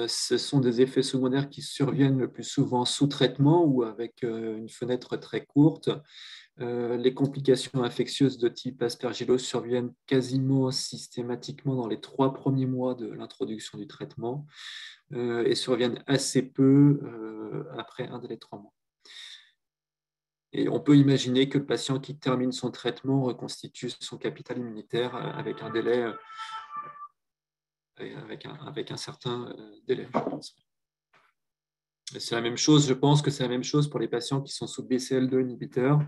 Ce sont des effets secondaires qui surviennent le plus souvent sous traitement ou avec une fenêtre très courte. Les complications infectieuses de type aspergillose surviennent quasiment systématiquement dans les 3 premiers mois de l'introduction du traitement et surviennent assez peu après un délai de 3 mois. Et on peut imaginer que le patient qui termine son traitement reconstitue son capital immunitaire avec un délai, avec un certain délai, je pense. C'est la même chose, je pense que c'est la même chose pour les patients qui sont sous BCL2 inhibiteurs.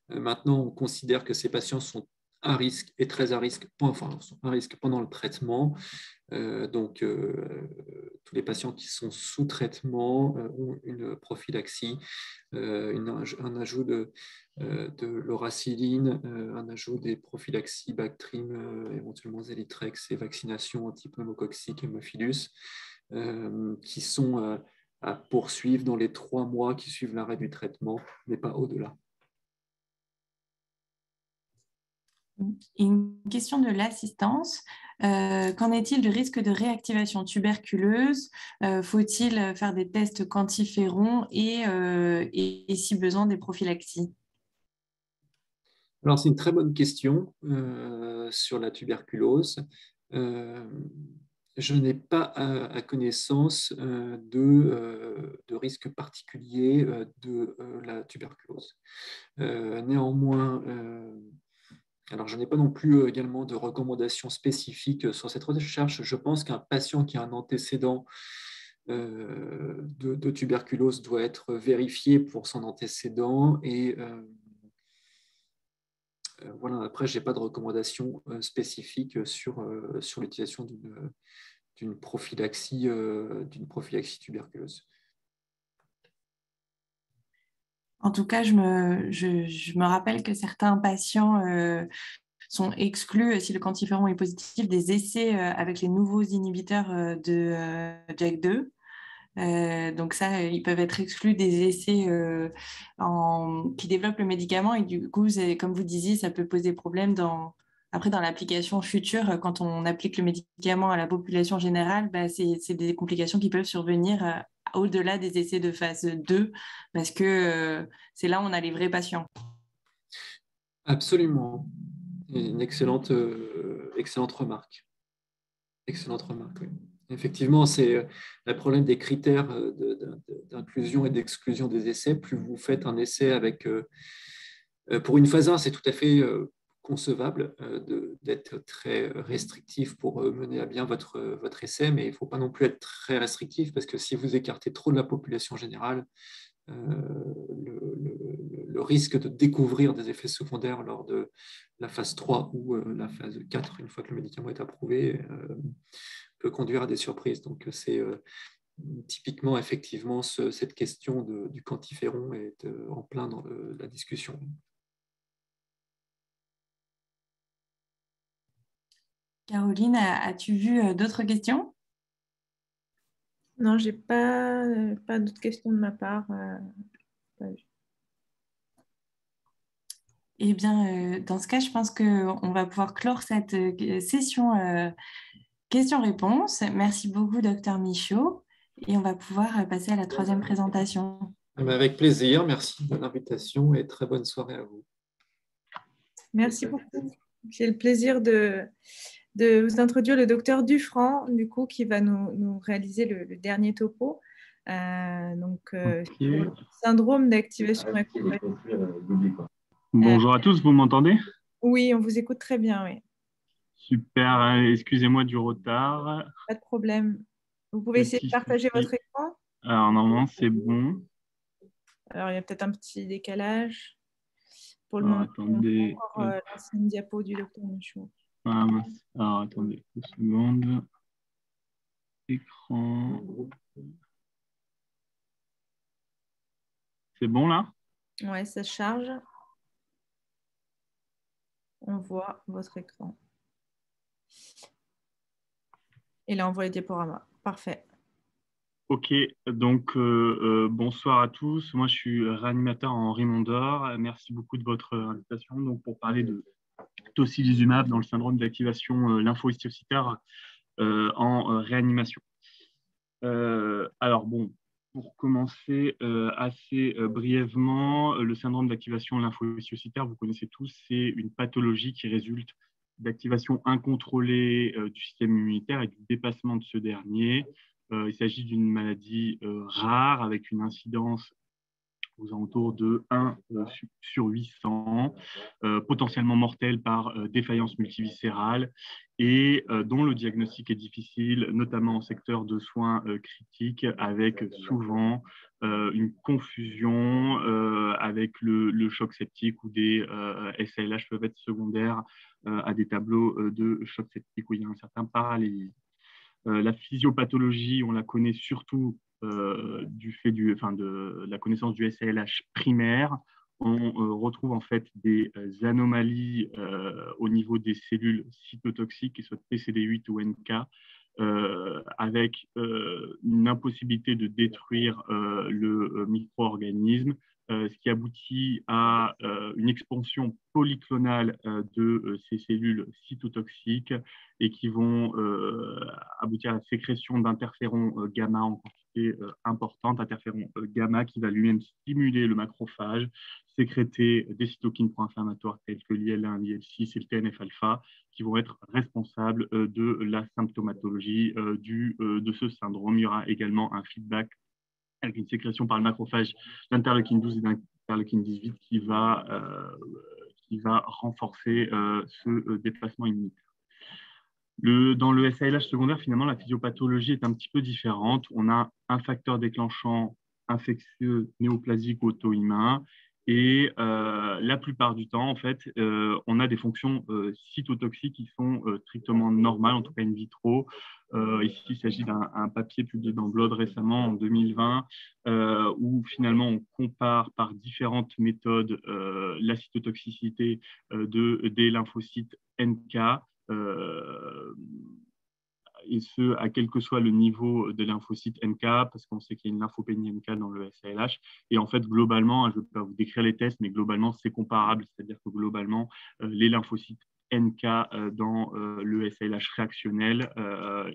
Maintenant, on considère que ces patients sont à risque et très à risque, enfin, sont à risque pendant le traitement. Donc, tous les patients qui sont sous traitement ont une prophylaxie, un ajout de l'oracyline, un ajout des prophylaxies Bactrim, éventuellement Zélitrex et vaccination anti-pneumococcique et Hémophilus, qui sont à poursuivre dans les 3 mois qui suivent l'arrêt du traitement, mais pas au-delà. Une question de l'assistance. Qu'en est-il du risque de réactivation tuberculeuse? Faut-il faire des tests quantiferons et si besoin, des prophylaxies? Alors, c'est une très bonne question sur la tuberculose. Je n'ai pas à connaissance de risque particulier de la tuberculose. Néanmoins, alors je n'ai pas non plus également de recommandations spécifiques sur cette recherche. Je pense qu'un patient qui a un antécédent de tuberculose doit être vérifié pour son antécédent et voilà, après, je n'ai pas de recommandation spécifique sur l'utilisation d'une prophylaxie tuberculeuse. En tout cas, je me rappelle que certains patients sont exclus, si le quantiferon est positif, des essais avec les nouveaux inhibiteurs de JAK2. Donc ça, ils peuvent être exclus des essais qui développent le médicament et du coup, comme vous disiez, ça peut poser problème après dans l'application future, quand on applique le médicament à la population générale, bah, c'est des complications qui peuvent survenir au-delà des essais de phase 2 parce que c'est là où on a les vrais patients. Absolument. Une excellente remarque. Excellente remarque, oui. Effectivement, c'est le problème des critères d'inclusion et d'exclusion des essais. Plus vous faites un essai avec... pour une phase 1, c'est tout à fait concevable d'être très restrictif pour mener à bien votre essai, mais il ne faut pas non plus être très restrictif parce que si vous écartez trop de la population générale, le risque de découvrir des effets secondaires lors de la phase 3 ou la phase 4, une fois que le médicament est approuvé, peut conduire à des surprises. Donc, c'est typiquement, effectivement, cette question du quantiferon est en plein dans la discussion. Caroline, as-tu vu d'autres questions? Non, j'ai pas d'autres questions de ma part. Eh bien, dans ce cas, je pense qu'on va pouvoir clore cette session questions-réponses. Merci beaucoup, docteur Michaud. Et on va pouvoir passer à la 3e présentation. Avec plaisir, merci de l'invitation et très bonne soirée à vous. Merci beaucoup. J'ai le plaisir de vous introduire le docteur Dufranc, du coup, qui va nous réaliser le dernier topo. Okay. Sur le syndrome d'activation active. Bonjour à tous, vous m'entendez? Oui, on vous écoute très bien, oui. Super, excusez-moi du retard. Pas de problème. Vous pouvez essayer de partager votre écran? Alors, normalement, c'est bon. Alors, il y a peut-être un petit décalage. Pour le moment, attendez. On a encore l'ancienne diapo du docteur Michaud. Ah, mince. Alors, attendez 2 secondes. Écran. C'est bon, là? Ouais, ça charge. On voit votre écran. Et là, on voit les diaporamas. Parfait. Ok, donc bonsoir à tous. Moi, je suis réanimateur en Raymond d'Or. Merci beaucoup de votre invitation donc, pour parler de tocilizumab dans le syndrome d'activation lymphohistiocytaire en réanimation. Alors bon, pour commencer assez brièvement, le syndrome d'activation lymphohistiocytaire, vous connaissez tous, c'est une pathologie qui résulte d'activation incontrôlée du système immunitaire et du dépassement de ce dernier. Il s'agit d'une maladie rare avec une incidence aux alentours de 1 sur 800, potentiellement mortel par défaillance multiviscérale et dont le diagnostic est difficile, notamment en secteur de soins critiques, avec souvent une confusion avec le choc septique où des SALH peuvent être secondaires à des tableaux de choc septique où il y a un certain parallélisme. La physiopathologie, on la connaît surtout du fait de la connaissance du SALH primaire. On retrouve en fait des anomalies au niveau des cellules cytotoxiques, qui soient TCD8 ou NK, avec une impossibilité de détruire le micro-organisme, ce qui aboutit à une expansion polyclonale de ces cellules cytotoxiques et qui vont aboutir à la sécrétion d'interférons gamma en quantité importante, interféron gamma qui va lui-même stimuler le macrophage, sécréter des cytokines pro-inflammatoires telles que l'IL1, l'IL6 et le TNF-alpha, qui vont être responsables de la symptomatologie de ce syndrome. Il y aura également un feedback avec une sécrétion par le macrophage d'interleukine 12 et d'interleukine 18 qui va renforcer ce déplacement immunitaire. Dans le SALH secondaire, finalement, la physiopathologie est un petit peu différente. On a un facteur déclenchant infectieux, néoplasique ou auto-immun. Et la plupart du temps, en fait, on a des fonctions cytotoxiques qui sont strictement normales, en tout cas in vitro. Ici, il s'agit d'un papier publié dans Blood récemment, en 2020, où finalement on compare par différentes méthodes la cytotoxicité des lymphocytes NK, et ce, à quel que soit le niveau de lymphocyte NK, parce qu'on sait qu'il y a une lymphopénie NK dans le SALH. Et en fait, globalement, je ne vais pas vous décrire les tests, mais globalement, c'est comparable. C'est-à-dire que globalement, les lymphocytes NK dans le SALH réactionnel,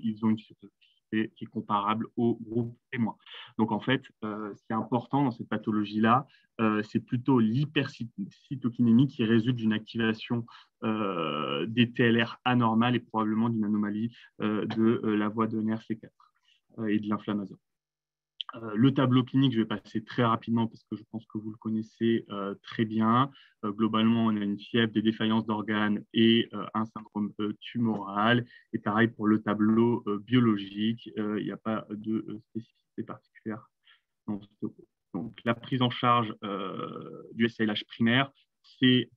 ils ont une cytotoxicité qui est comparable au groupe témoin. Donc, en fait, ce qui est important dans cette pathologie-là, c'est plutôt l'hypercytokinémie qui résulte d'une activation des TLR anormales et probablement d'une anomalie de la voie de NRC4 et de l'inflammasome. Le tableau clinique, je vais passer très rapidement parce que je pense que vous le connaissez très bien. Globalement, on a une fièvre, des défaillances d'organes et un syndrome tumoral. Et pareil pour le tableau biologique, il n'y a pas de spécificité particulière dans ce groupe. Donc, la prise en charge du SALH primaire, c'est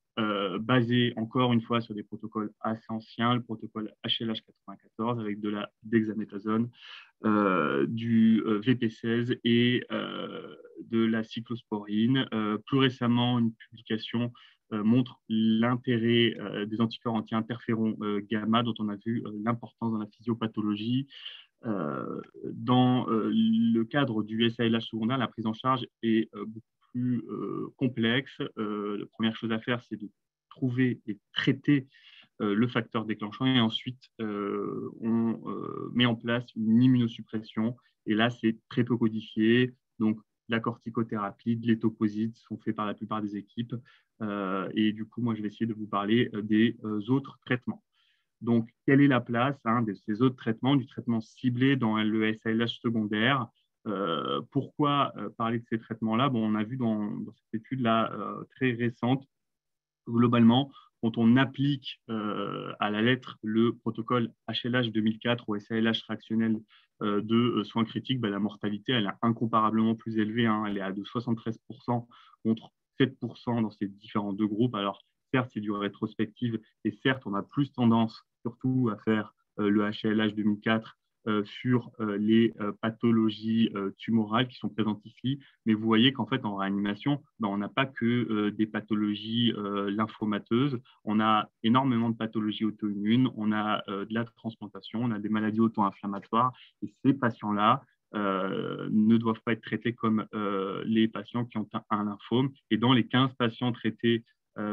basé encore une fois sur des protocoles assez anciens, le protocole HLH94 avec de la dexaméthasone, du VP16 et de la cyclosporine. Plus récemment, une publication montre l'intérêt des anticorps anti-interférons gamma dont on a vu l'importance dans la physiopathologie. Dans le cadre du SALH secondaire, la prise en charge est beaucoup plus complexe. La première chose à faire, c'est de trouver et traiter le facteur déclenchant et ensuite on met en place une immunosuppression et là c'est très peu codifié, donc la corticothérapie, de l'étoposide sont faits par la plupart des équipes et du coup moi je vais essayer de vous parler des autres traitements. Donc quelle est la place de ces autres traitements, du traitement ciblé dans le SALH secondaire? Pourquoi parler de ces traitements-là? Bon, on a vu dans cette étude-là très récente, globalement, quand on applique à la lettre le protocole HLH 2004 au SALH réactionnel de soins critiques, la mortalité elle est incomparablement plus élevée. Elle est à de 73% contre 7% dans ces différents deux groupes. Alors, certes, c'est du rétrospective et certes, on a plus tendance surtout à faire le HLH 2004 sur les pathologies tumorales qui sont présentes ici. Mais vous voyez qu'en fait, en réanimation, on n'a pas que des pathologies lymphomateuses. On a énormément de pathologies auto-immunes, on a de la transplantation, on a des maladies auto-inflammatoires. Et ces patients-là ne doivent pas être traités comme les patients qui ont un lymphome. Et dans les 15 patients traités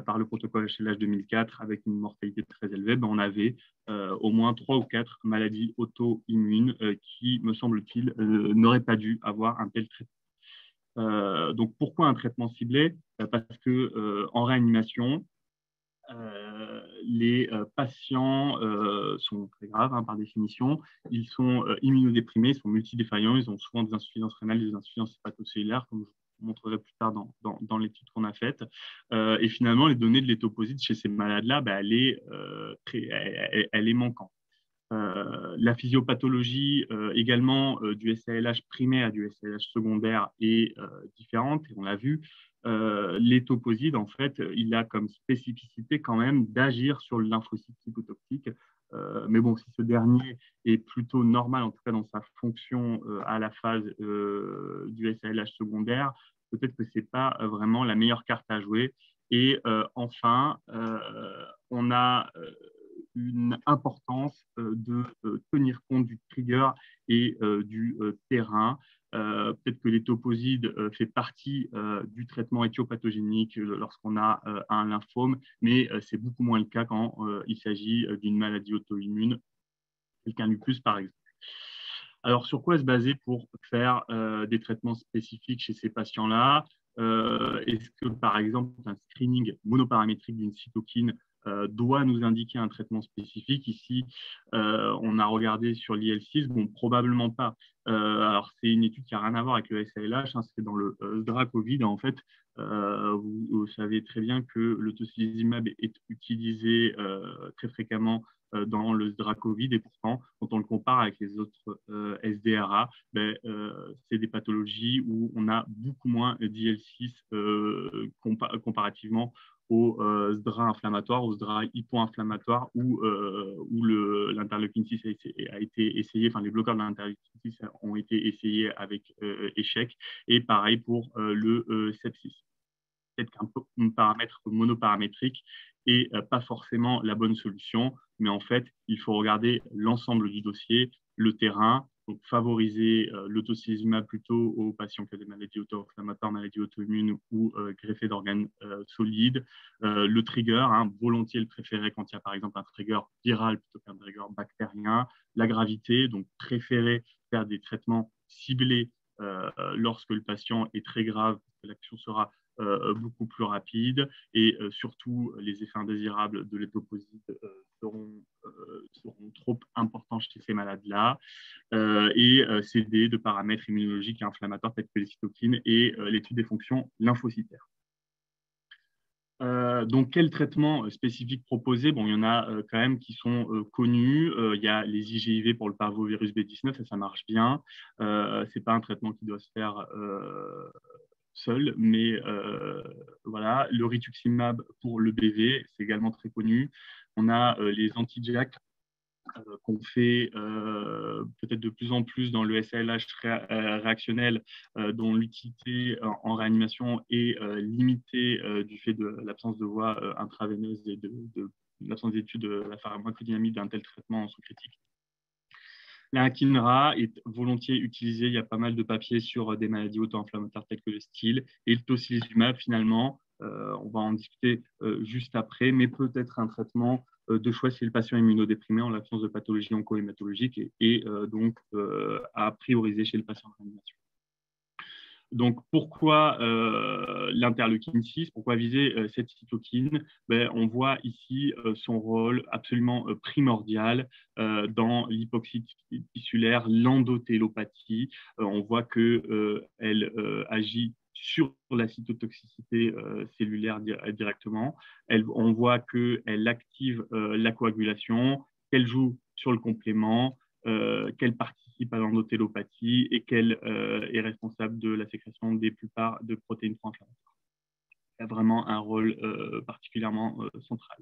par le protocole HLH 2004 avec une mortalité très élevée, on avait au moins 3 ou 4 maladies auto-immunes qui, me semble-t-il, n'auraient pas dû avoir un tel traitement. Donc, pourquoi un traitement ciblé? Parce qu'en réanimation, les patients sont très graves par définition. Ils sont immunodéprimés, ils sont multidéfaillants, ils ont souvent des insuffisances rénales, des insuffisances hépatocellulaires, comme je montrerai plus tard dans l'étude qu'on a faite. Et finalement, les données de l'étoposide chez ces malades-là, elle est manquante. La physiopathologie également du SALH primaire à du SALH secondaire est différente, et on l'a vu. L'étoposide, en fait, il a comme spécificité quand même d'agir sur le lymphocyte cytotoxique. Mais bon, si ce dernier est plutôt normal, en tout cas dans sa fonction à la phase du SALH secondaire, peut-être que ce n'est pas vraiment la meilleure carte à jouer. Et enfin, on a une importance de tenir compte du trigger et du terrain. Peut-être que l'étoposide fait partie du traitement éthiopathogénique lorsqu'on a un lymphome, mais c'est beaucoup moins le cas quand il s'agit d'une maladie auto-immune, quelqu'un lupus par exemple. Alors, sur quoi se baser pour faire des traitements spécifiques chez ces patients-là? Est-ce que, par exemple, un screening monoparamétrique d'une cytokine doit nous indiquer un traitement spécifique? Ici, on a regardé sur l'IL6, bon, probablement pas. Alors, c'est une étude qui n'a rien à voir avec le SALH, hein, c'est dans le SDRA Covid. En fait, vous savez très bien que le tocilizumab est utilisé très fréquemment dans le SDRA Covid, et pourtant, quand on le compare avec les autres SDRA, c'est des pathologies où on a beaucoup moins d'IL6 comparativement au SDRA inflammatoire, au SDRA hypo-inflammatoire, où l'interleukine 6 a été essayé, enfin les bloqueurs de l'interleukine 6 ont été essayés avec échec, et pareil pour le sepsis. Peut-être qu'un paramètre monoparamétrique et pas forcément la bonne solution, mais en fait, il faut regarder l'ensemble du dossier, le terrain, donc favoriser le tocilizumab plutôt aux patients qui ont des maladies auto-inflammatoires, maladies auto-immunes ou greffés d'organes solides, le trigger, hein, volontiers le préférer quand il y a par exemple un trigger viral plutôt qu'un trigger bactérien, la gravité, donc préférer faire des traitements ciblés lorsque le patient est très grave, l'action sera beaucoup plus rapide, et surtout les effets indésirables de l'étoposide seront trop importants chez ces malades-là, et s'aider de paramètres immunologiques et inflammatoires tels que les cytokines et l'étude des fonctions lymphocytaires. Donc, quel traitement spécifique proposer? Bon, il y en a quand même qui sont connus. Il y a les IgIV pour le parvovirus B19, ça marche bien. Ce n'est pas un traitement qui doit se faire seul, mais voilà. Le rituximab pour le BV, c'est également très connu. On a les anti-JAK qu'on fait peut-être de plus en plus dans le SALH réactionnel, dont l'utilité en réanimation est limitée du fait de l'absence de voie intraveineuse et de l'absence d'études de la pharmacodynamique d'un tel traitement en sous-critique. La Anakinra est volontiers utilisée. Il y a pas mal de papiers sur des maladies auto-inflammatoires telles que le style. Et le tocilizumab, finalement, on va en discuter juste après, mais peut être un traitement de choix si le patient est immunodéprimé en l'absence de pathologie onco-hématologique et donc à prioriser chez le patient en réanimation. Donc, pourquoi l'interleukine 6? Pourquoi viser cette cytokine? On voit ici son rôle absolument primordial dans l'hypoxie tissulaire, l'endothélopathie. On voit qu'elle agit sur la cytotoxicité cellulaire directement. On voit qu'elle active la coagulation, qu'elle joue sur le complément, qu'elle participe à l'endothélopathie et qu'elle est responsable de la sécrétion des plupart de protéines pro-inflammatoires. Elle a vraiment un rôle particulièrement central.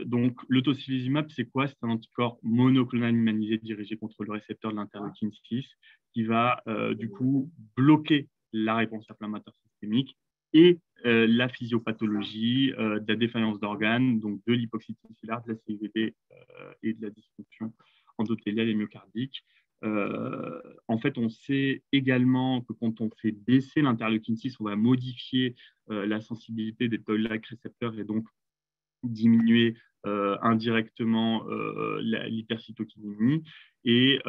Donc, le tocilizumab, c'est quoi? C'est un anticorps monoclonal humanisé dirigé contre le récepteur de l'interleukine 6 qui va du coup bloquer la réponse inflammatoire systémique et la physiopathologie de la défaillance d'organes, donc de l'hypoxie tissulaire, de la CIVD et de la dysfonction endothéliale et myocardique. En fait, on sait également que quand on fait baisser l'interleukine 6, on va modifier la sensibilité des toll-like récepteurs et donc diminuer indirectement l'hypercytokinémie. Et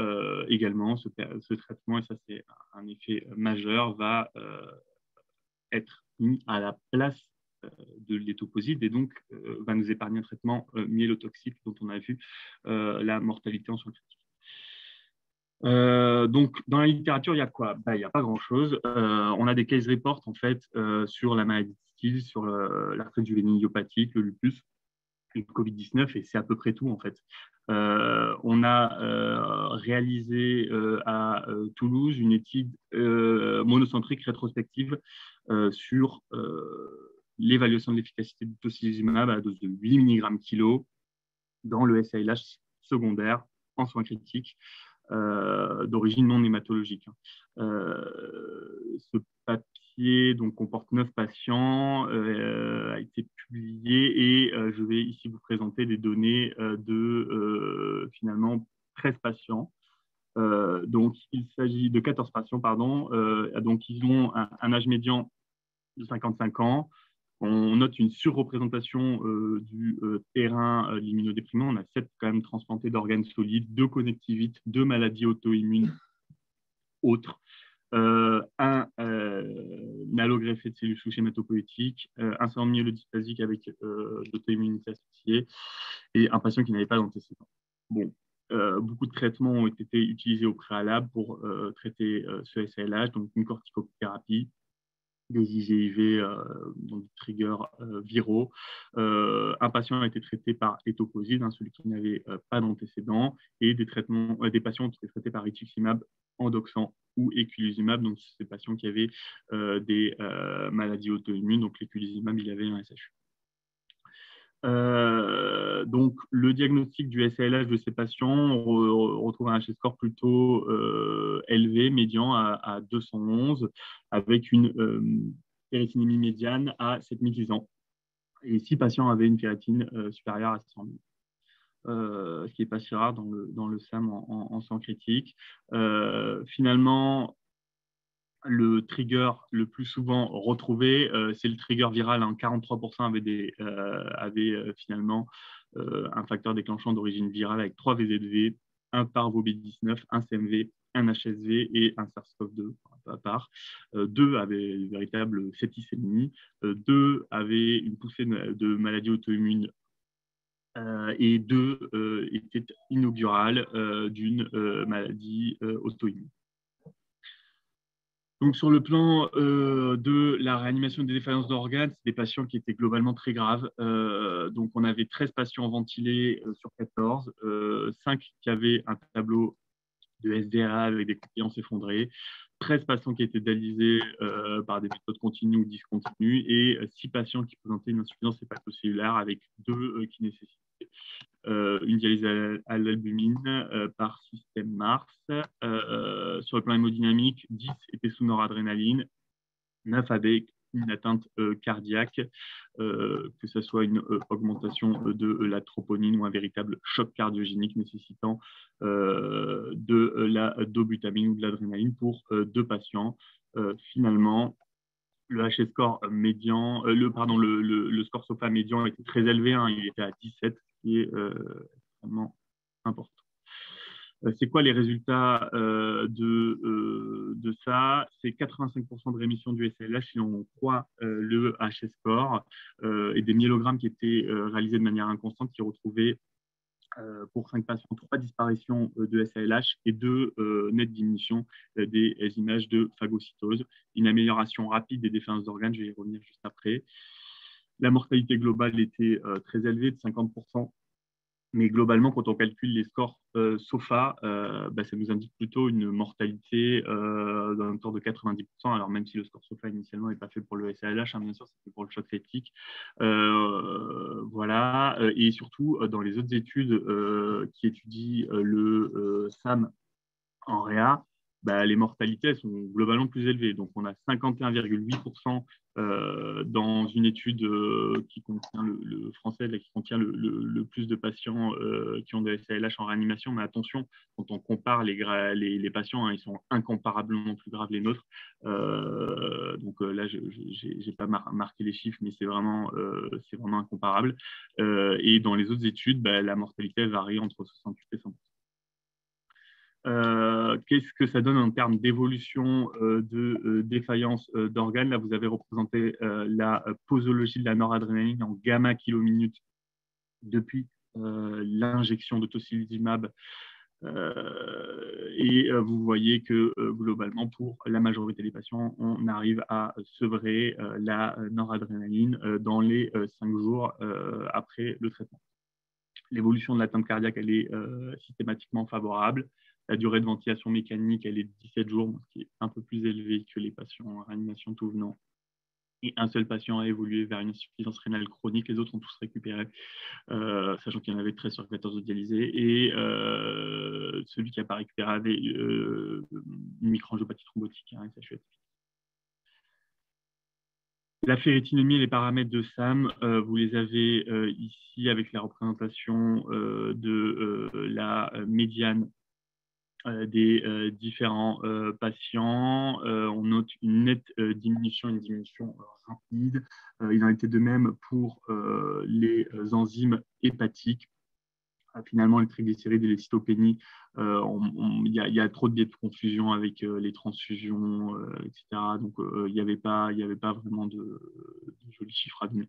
également, ce traitement, et ça c'est un effet majeur, va être mis à la place de l'étoposide et donc va nous épargner un traitement myélotoxique dont on a vu la mortalité en soins critiques. Donc, dans la littérature, il y a quoi? Il n'y a pas grand-chose. On a des case reports, en fait, sur la maladie de Steel, sur l'arthrite juvénile idiopathique, le lupus, le Covid-19, et c'est à peu près tout, en fait. On a réalisé à Toulouse une étude monocentrique rétrospective sur l'évaluation de l'efficacité du tocilizumab à dose de 8 mg kg dans le SALH secondaire en soins critiques d'origine non hématologique. Ce papier donc, comporte 9 patients, a été publié et je vais ici vous présenter des données de finalement 13 patients. Donc, il s'agit de 14 patients, pardon. Donc, ils ont un âge médian de 55 ans. On note une surreprésentation du terrain l'immunodéprimant. On a 7 quand même transplantés d'organes solides, 2 connectivites, 2 maladies auto-immunes autres, un allogreffé de cellules souches hématopoïétiques, un syndrome myélodispasique avec l'auto-immunité associée et un patient qui n'avait pas d'antécédents. Bon, beaucoup de traitements ont été utilisés au préalable pour traiter ce SALH, donc une corticothérapie, des IGIV, donc des triggers viraux. Un patient a été traité par étoposide, celui qui n'avait pas d'antécédents, et des patients ont été traités par rituximab, endoxan ou eculizumab, donc ces patients qui avaient des maladies auto-immunes, donc l'eculizumab, il avait un SHU. Donc, le diagnostic du SALH de ces patients, on retrouve un H-score plutôt élevé, médian à 211, avec une ferritinémie médiane à 7600. Et 6 patients avaient une ferritine supérieure à 600 000. Ce qui n'est pas si rare dans le SAM en sang critique. Finalement, le trigger le plus souvent retrouvé, c'est le trigger viral. 43% avaient finalement un facteur déclenchant d'origine virale avec 3 VZV, un parvo-B19, un CMV, un HSV et un SARS-CoV-2 à part. 2 avaient une véritable septicémie, 2 avaient une poussée de maladies auto-immunes et 2 étaient inaugurales d'une maladie auto-immune. Donc, sur le plan de la réanimation des défaillances d'organes, c'est des patients qui étaient globalement très graves. Donc, on avait 13 patients ventilés sur 14, 5 qui avaient un tableau de SDA avec des compliances effondrées, 13 patients qui étaient dialysés par des méthodes continues ou discontinues et 6 patients qui présentaient une insuffisance hépatocellulaire avec 2 qui nécessitaient une dialyse à l'albumine par système Mars. Sur le plan hémodynamique, 10 étaient sous noradrénaline, 9 avec une atteinte cardiaque, que ce soit une augmentation de la troponine ou un véritable choc cardiogénique nécessitant de la dobutamine ou de l'adrénaline pour 2 patients. Finalement, le HS-score médian, le score SOFA médian était très élevé, il était à 17, ce qui est extrêmement important. C'est quoi les résultats de ça? C'est 85% de rémission du SALH si on croit le HS-score et des myélogrammes qui étaient réalisés de manière inconstante qui retrouvaient pour 5 patients 3 disparitions de SALH et 2 nettes diminutions des images de phagocytose. Une amélioration rapide des défaillances d'organes, je vais y revenir juste après. La mortalité globale était très élevée, de 50%. Mais globalement, quand on calcule les scores SOFA, ça nous indique plutôt une mortalité dans le temps de 90%. Alors même si le score SOFA initialement n'est pas fait pour le SALH, bien sûr, c'est fait pour le choc septique. Voilà. Et surtout, dans les autres études qui étudient le SAM en réa, les mortalités sont globalement plus élevées. Donc, on a 51,8% dans une étude qui contient le français, qui contient le plus de patients qui ont des SALH en réanimation. Mais attention, quand on compare les patients, ils sont incomparablement plus graves les nôtres. Donc là, je n'ai pas marqué les chiffres, mais c'est vraiment incomparable. Et dans les autres études, la mortalité varie entre 68 et 100%. Qu'est-ce que ça donne en termes d'évolution de défaillance d'organes? Là, vous avez représenté la posologie de la noradrénaline en gamma kilo-minute depuis l'injection de tocilizumab Et vous voyez que globalement, pour la majorité des patients, on arrive à sevrer la noradrénaline dans les 5 jours après le traitement. L'évolution de l'atteinte cardiaque, elle est systématiquement favorable. La durée de ventilation mécanique, elle est de 17 jours, ce qui est un peu plus élevé que les patients en réanimation tout venant. Et un seul patient a évolué vers une insuffisance rénale chronique. Les autres ont tous récupéré, sachant qu'il y en avait 13 sur 14 dialysés. Et celui qui n'a pas récupéré avait une microangiopathie thrombotique, un SHU. La ferritinémie et les paramètres de SAM, vous les avez ici avec la représentation de la médiane des différents patients. On note une nette diminution, une diminution rapide. Il en était de même pour les enzymes hépatiques. Finalement, les triglycérides et les cytopénies, il y a trop de biais de confusion avec les transfusions, etc. Donc, il n'y avait pas vraiment de jolis chiffres à donner.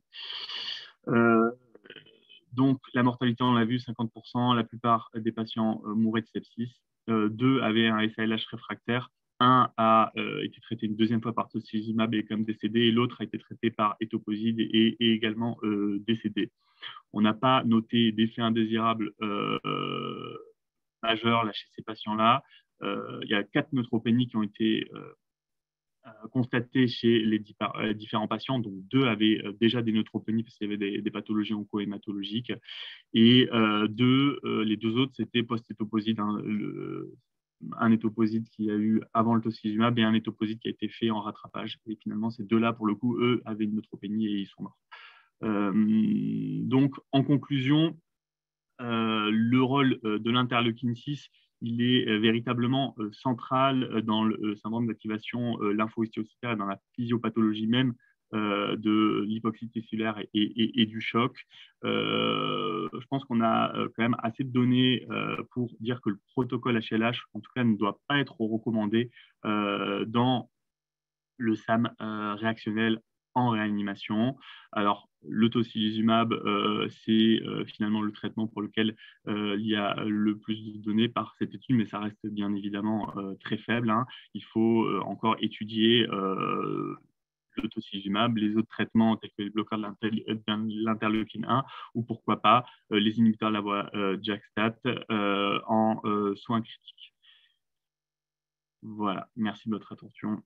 Donc, la mortalité, on l'a vu, 50%. La plupart des patients mouraient de sepsis. 2 avaient un SALH réfractaire. 1 a été traité une deuxième fois par tocilizumab et est comme décédé, et l'autre a été traité par étoposide et également décédé. On n'a pas noté d'effets indésirables majeurs là, chez ces patients-là. Il y a 4 neutropénies qui ont été constatées chez les différents patients. Donc 2 avaient déjà des neutropénies parce qu'il y avait des pathologies onco-hématologiques. Et les 2 autres, c'était post-étoposide. Un étoposide qui a eu avant le tocilizumab et un étoposide qui a été fait en rattrapage. Et finalement, ces 2-là, pour le coup, eux, avaient une neutropénie et ils sont morts. Donc, en conclusion, le rôle de l'interleukine 6, il est véritablement central dans le syndrome d'activation lymphohistiocytaire et dans la physiopathologie même de l'hypoxie tissulaire et du choc. Je pense qu'on a quand même assez de données pour dire que le protocole HLH, en tout cas, ne doit pas être recommandé dans le SAM réactionnel en réanimation. Alors, le tocilizumab, c'est finalement le traitement pour lequel il y a le plus de données par cette étude, mais ça reste bien évidemment très faible. Hein. Il faut encore étudier le tocilizumab, les autres traitements tels que les bloqueurs de l'interleukine 1 ou pourquoi pas les inhibiteurs de la voie JAK-STAT en soins critiques. Voilà, merci de votre attention.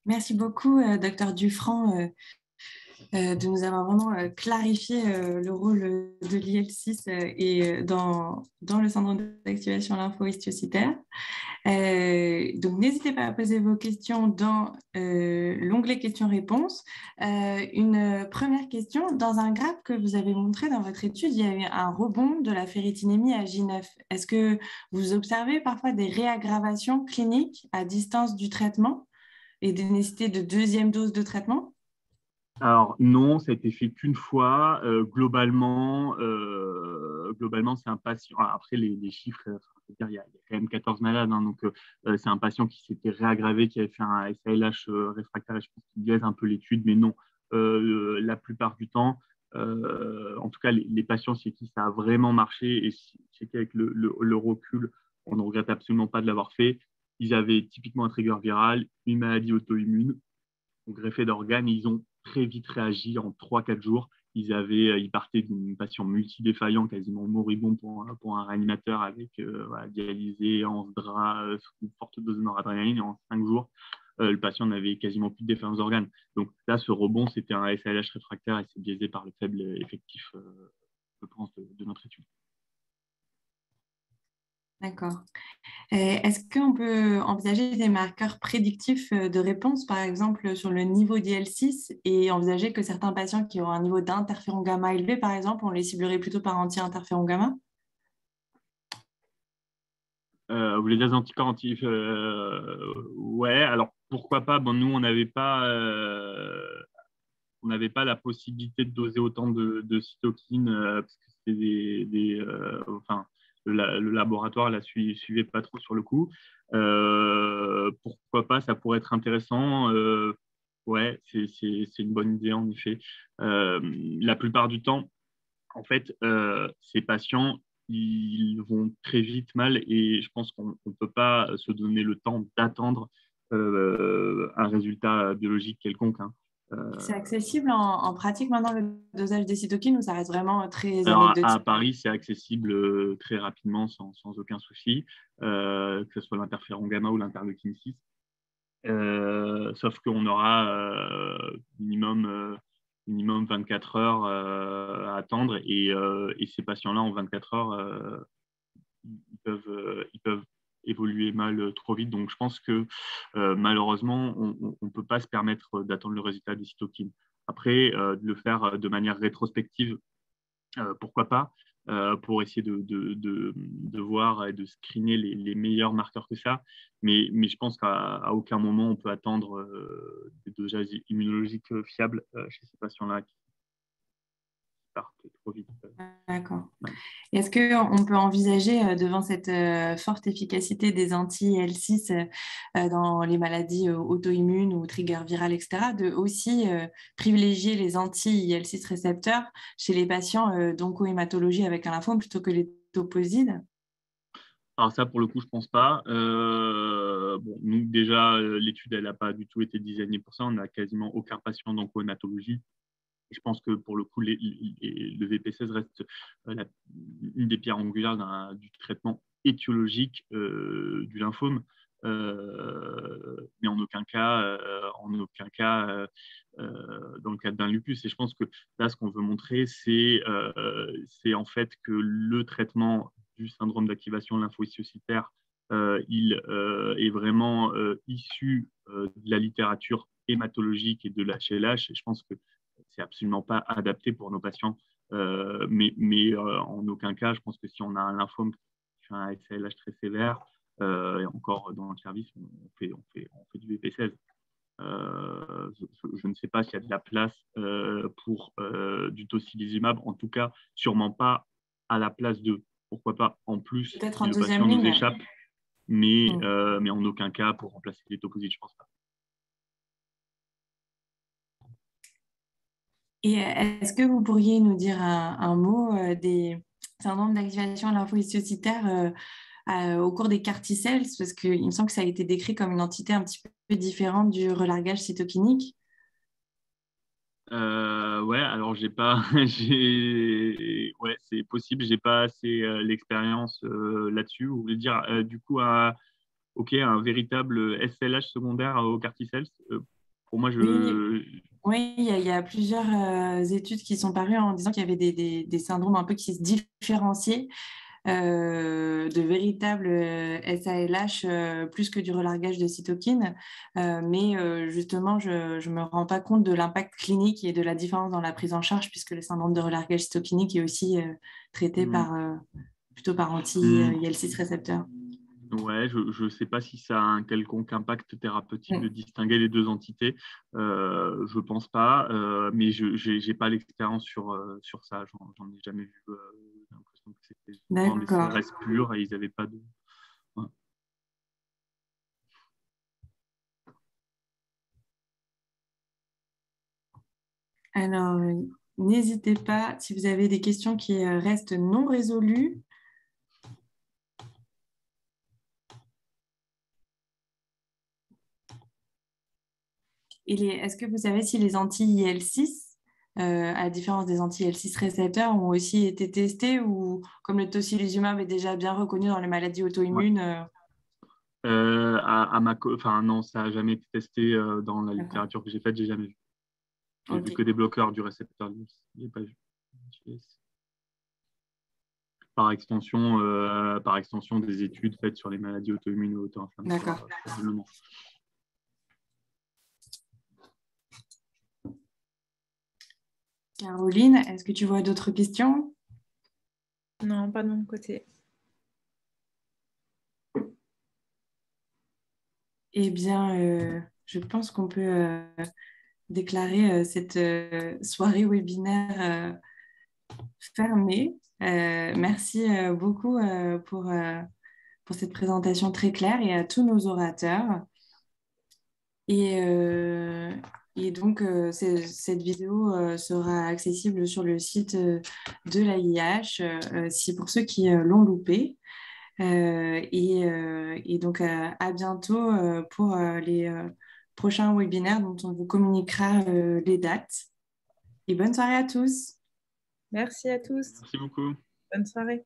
Merci beaucoup, Dr Dufranc, de nous avoir vraiment clarifié le rôle de l'IL-6 et dans le syndrome d'activation lymphohistiocytaire. Donc, n'hésitez pas à poser vos questions dans l'onglet questions-réponses. Une première question, dans un graphe que vous avez montré dans votre étude, il y a eu un rebond de la ferritinémie à J9. Est-ce que vous observez parfois des réaggravations cliniques à distance du traitement et des nécessités de deuxième dose de traitement? Alors non, ça a été fait qu'une fois. Globalement, c'est un patient. Après, les chiffres, il y a quand même 14 malades, hein, donc c'est un patient qui s'était réaggravé, qui avait fait un SALH réfractaire, et je pense qu'il biaise un peu l'étude, mais non. La plupart du temps, en tout cas, les patients chez qui ça a vraiment marché et chez qui, avec le recul, on ne regrette absolument pas de l'avoir fait, ils avaient typiquement un trigger viral, une maladie auto-immune, greffé d'organes, et ils ont très vite réagi en 3-4 jours. Ils partaient d'une patient multidéfaillant, quasiment moribond pour un réanimateur avec dialysé, en drap, sous forte dose de noradrénaline, et en 5 jours, le patient n'avait quasiment plus de défaillance d'organes. Donc là, ce rebond, c'était un SALH réfractaire et c'est biaisé par le faible effectif, je pense, de notre étude. D'accord. Est-ce qu'on peut envisager des marqueurs prédictifs de réponse, par exemple sur le niveau d'IL-6, et envisager que certains patients qui ont un niveau d'interféron gamma élevé, par exemple, on les ciblerait plutôt par anti-interféron gamma? Vous voulez des anticorps ouais, alors pourquoi pas. Bon, nous, on n'avait pas la possibilité de doser autant de cytokines parce que c'était enfin, le laboratoire la suivait pas trop sur le coup. Pourquoi pas, ça pourrait être intéressant. Ouais, c'est une bonne idée en effet. La plupart du temps, en fait, ces patients, ils vont très vite mal et je pense qu'on ne peut pas se donner le temps d'attendre un résultat biologique quelconque. Hein. C'est accessible en pratique maintenant, le dosage des cytokines, ou ça reste vraiment très Alors, à anecdotique? Paris, c'est accessible très rapidement, sans aucun souci, que ce soit l'interféron gamma ou l'interleukine 6. Sauf qu'on aura minimum 24 heures à attendre et ces patients-là, en 24 heures, ils peuvent évoluer mal trop vite. Donc, je pense que malheureusement, on ne peut pas se permettre d'attendre le résultat des cytokines. Après, de le faire de manière rétrospective, pourquoi pas, pour essayer de voir et de screener les meilleurs marqueurs que ça. Mais je pense qu'à aucun moment, on peut attendre des dosages immunologiques fiables chez ces patients-là qui partent trop vite. D'accord. Ouais. Est-ce qu'on peut envisager, devant cette forte efficacité des anti-IL-6 dans les maladies auto-immunes ou trigger virales, etc., de aussi privilégier les anti-IL-6 récepteurs chez les patients d'oncohématologie avec un lymphome plutôt que les toposides? Alors ça, pour le coup, je ne pense pas. Bon, nous, déjà, l'étude, elle n'a pas du tout été designée pour ça. On n'a quasiment aucun patient d'oncohématologie. Je pense que pour le coup, le VP16 reste une des pierres angulaires du traitement étiologique du lymphome, mais en aucun cas dans le cadre d'un lupus. Et je pense que là, ce qu'on veut montrer, c'est en fait que le traitement du syndrome d'activation lymphohistiocytaire, il est vraiment issu de la littérature hématologique et de l'HLH. Et je pense que c'est absolument pas adapté pour nos patients. Mais en aucun cas, je pense que si on a un lymphome qui fait un SALH très sévère, et encore dans le service, on fait du VP16. Je ne sais pas s'il y a de la place pour du tocilizumab, en tout cas, sûrement pas à la place de, pourquoi pas en plus si Peut-être en le deuxième patient nous ligne. échappe, mais en aucun cas pour remplacer les toposides, je pense pas. Et est-ce que vous pourriez nous dire un mot des syndromes d'activation lymphohistiocytaire au cours des CAR T-cells, parce qu'il me semble que ça a été décrit comme une entité un petit peu différente du relargage cytokinique? Ouais, alors j'ai pas, ouais, c'est possible, j'ai pas assez l'expérience là-dessus. Vous voulez dire du coup un véritable SLH secondaire au CAR T-cells pour moi, Oui, il y a plusieurs études qui sont parues en disant qu'il y avait des syndromes un peu qui se différenciaient de véritables SALH plus que du relargage de cytokines. Mais justement, je ne me rends pas compte de l'impact clinique et de la différence dans la prise en charge, puisque le syndrome de relargage cytokinique est aussi traité plutôt par anti-IL-6 récepteurs. Ouais, je ne sais pas si ça a un quelconque impact thérapeutique de distinguer les deux entités. Je ne pense pas, mais je n'ai pas l'expérience sur ça. J'en ai jamais vu. J'ai l'impression que c'était vraiment des CRS purs et ils n'avaient pas de... Ouais. Alors, n'hésitez pas, si vous avez des questions qui restent non résolues. Est-ce que vous savez si les anti-IL-6, à la différence des anti-IL-6 récepteurs, ont aussi été testés, ou comme le tocilizumab est déjà bien reconnu dans les maladies auto-immunes? Enfin, non, ça n'a jamais été testé dans la littérature que j'ai faite, j'ai jamais vu. J'ai vu que des bloqueurs du récepteur. Je n'ai pas vu. Par extension, des études faites sur les maladies auto-immunes ou auto-inflammatoires. D'accord. Caroline, est-ce que tu vois d'autres questions? Non, pas de mon côté. Eh bien, je pense qu'on peut déclarer cette soirée webinaire fermée. Merci beaucoup pour cette présentation très claire, et à tous nos orateurs. Et Et donc, cette vidéo sera accessible sur le site de l'AIH, si pour ceux qui l'ont loupé. Et donc, à bientôt pour les prochains webinaires dont on vous communiquera les dates. Et bonne soirée à tous. Merci à tous. Merci beaucoup. Bonne soirée.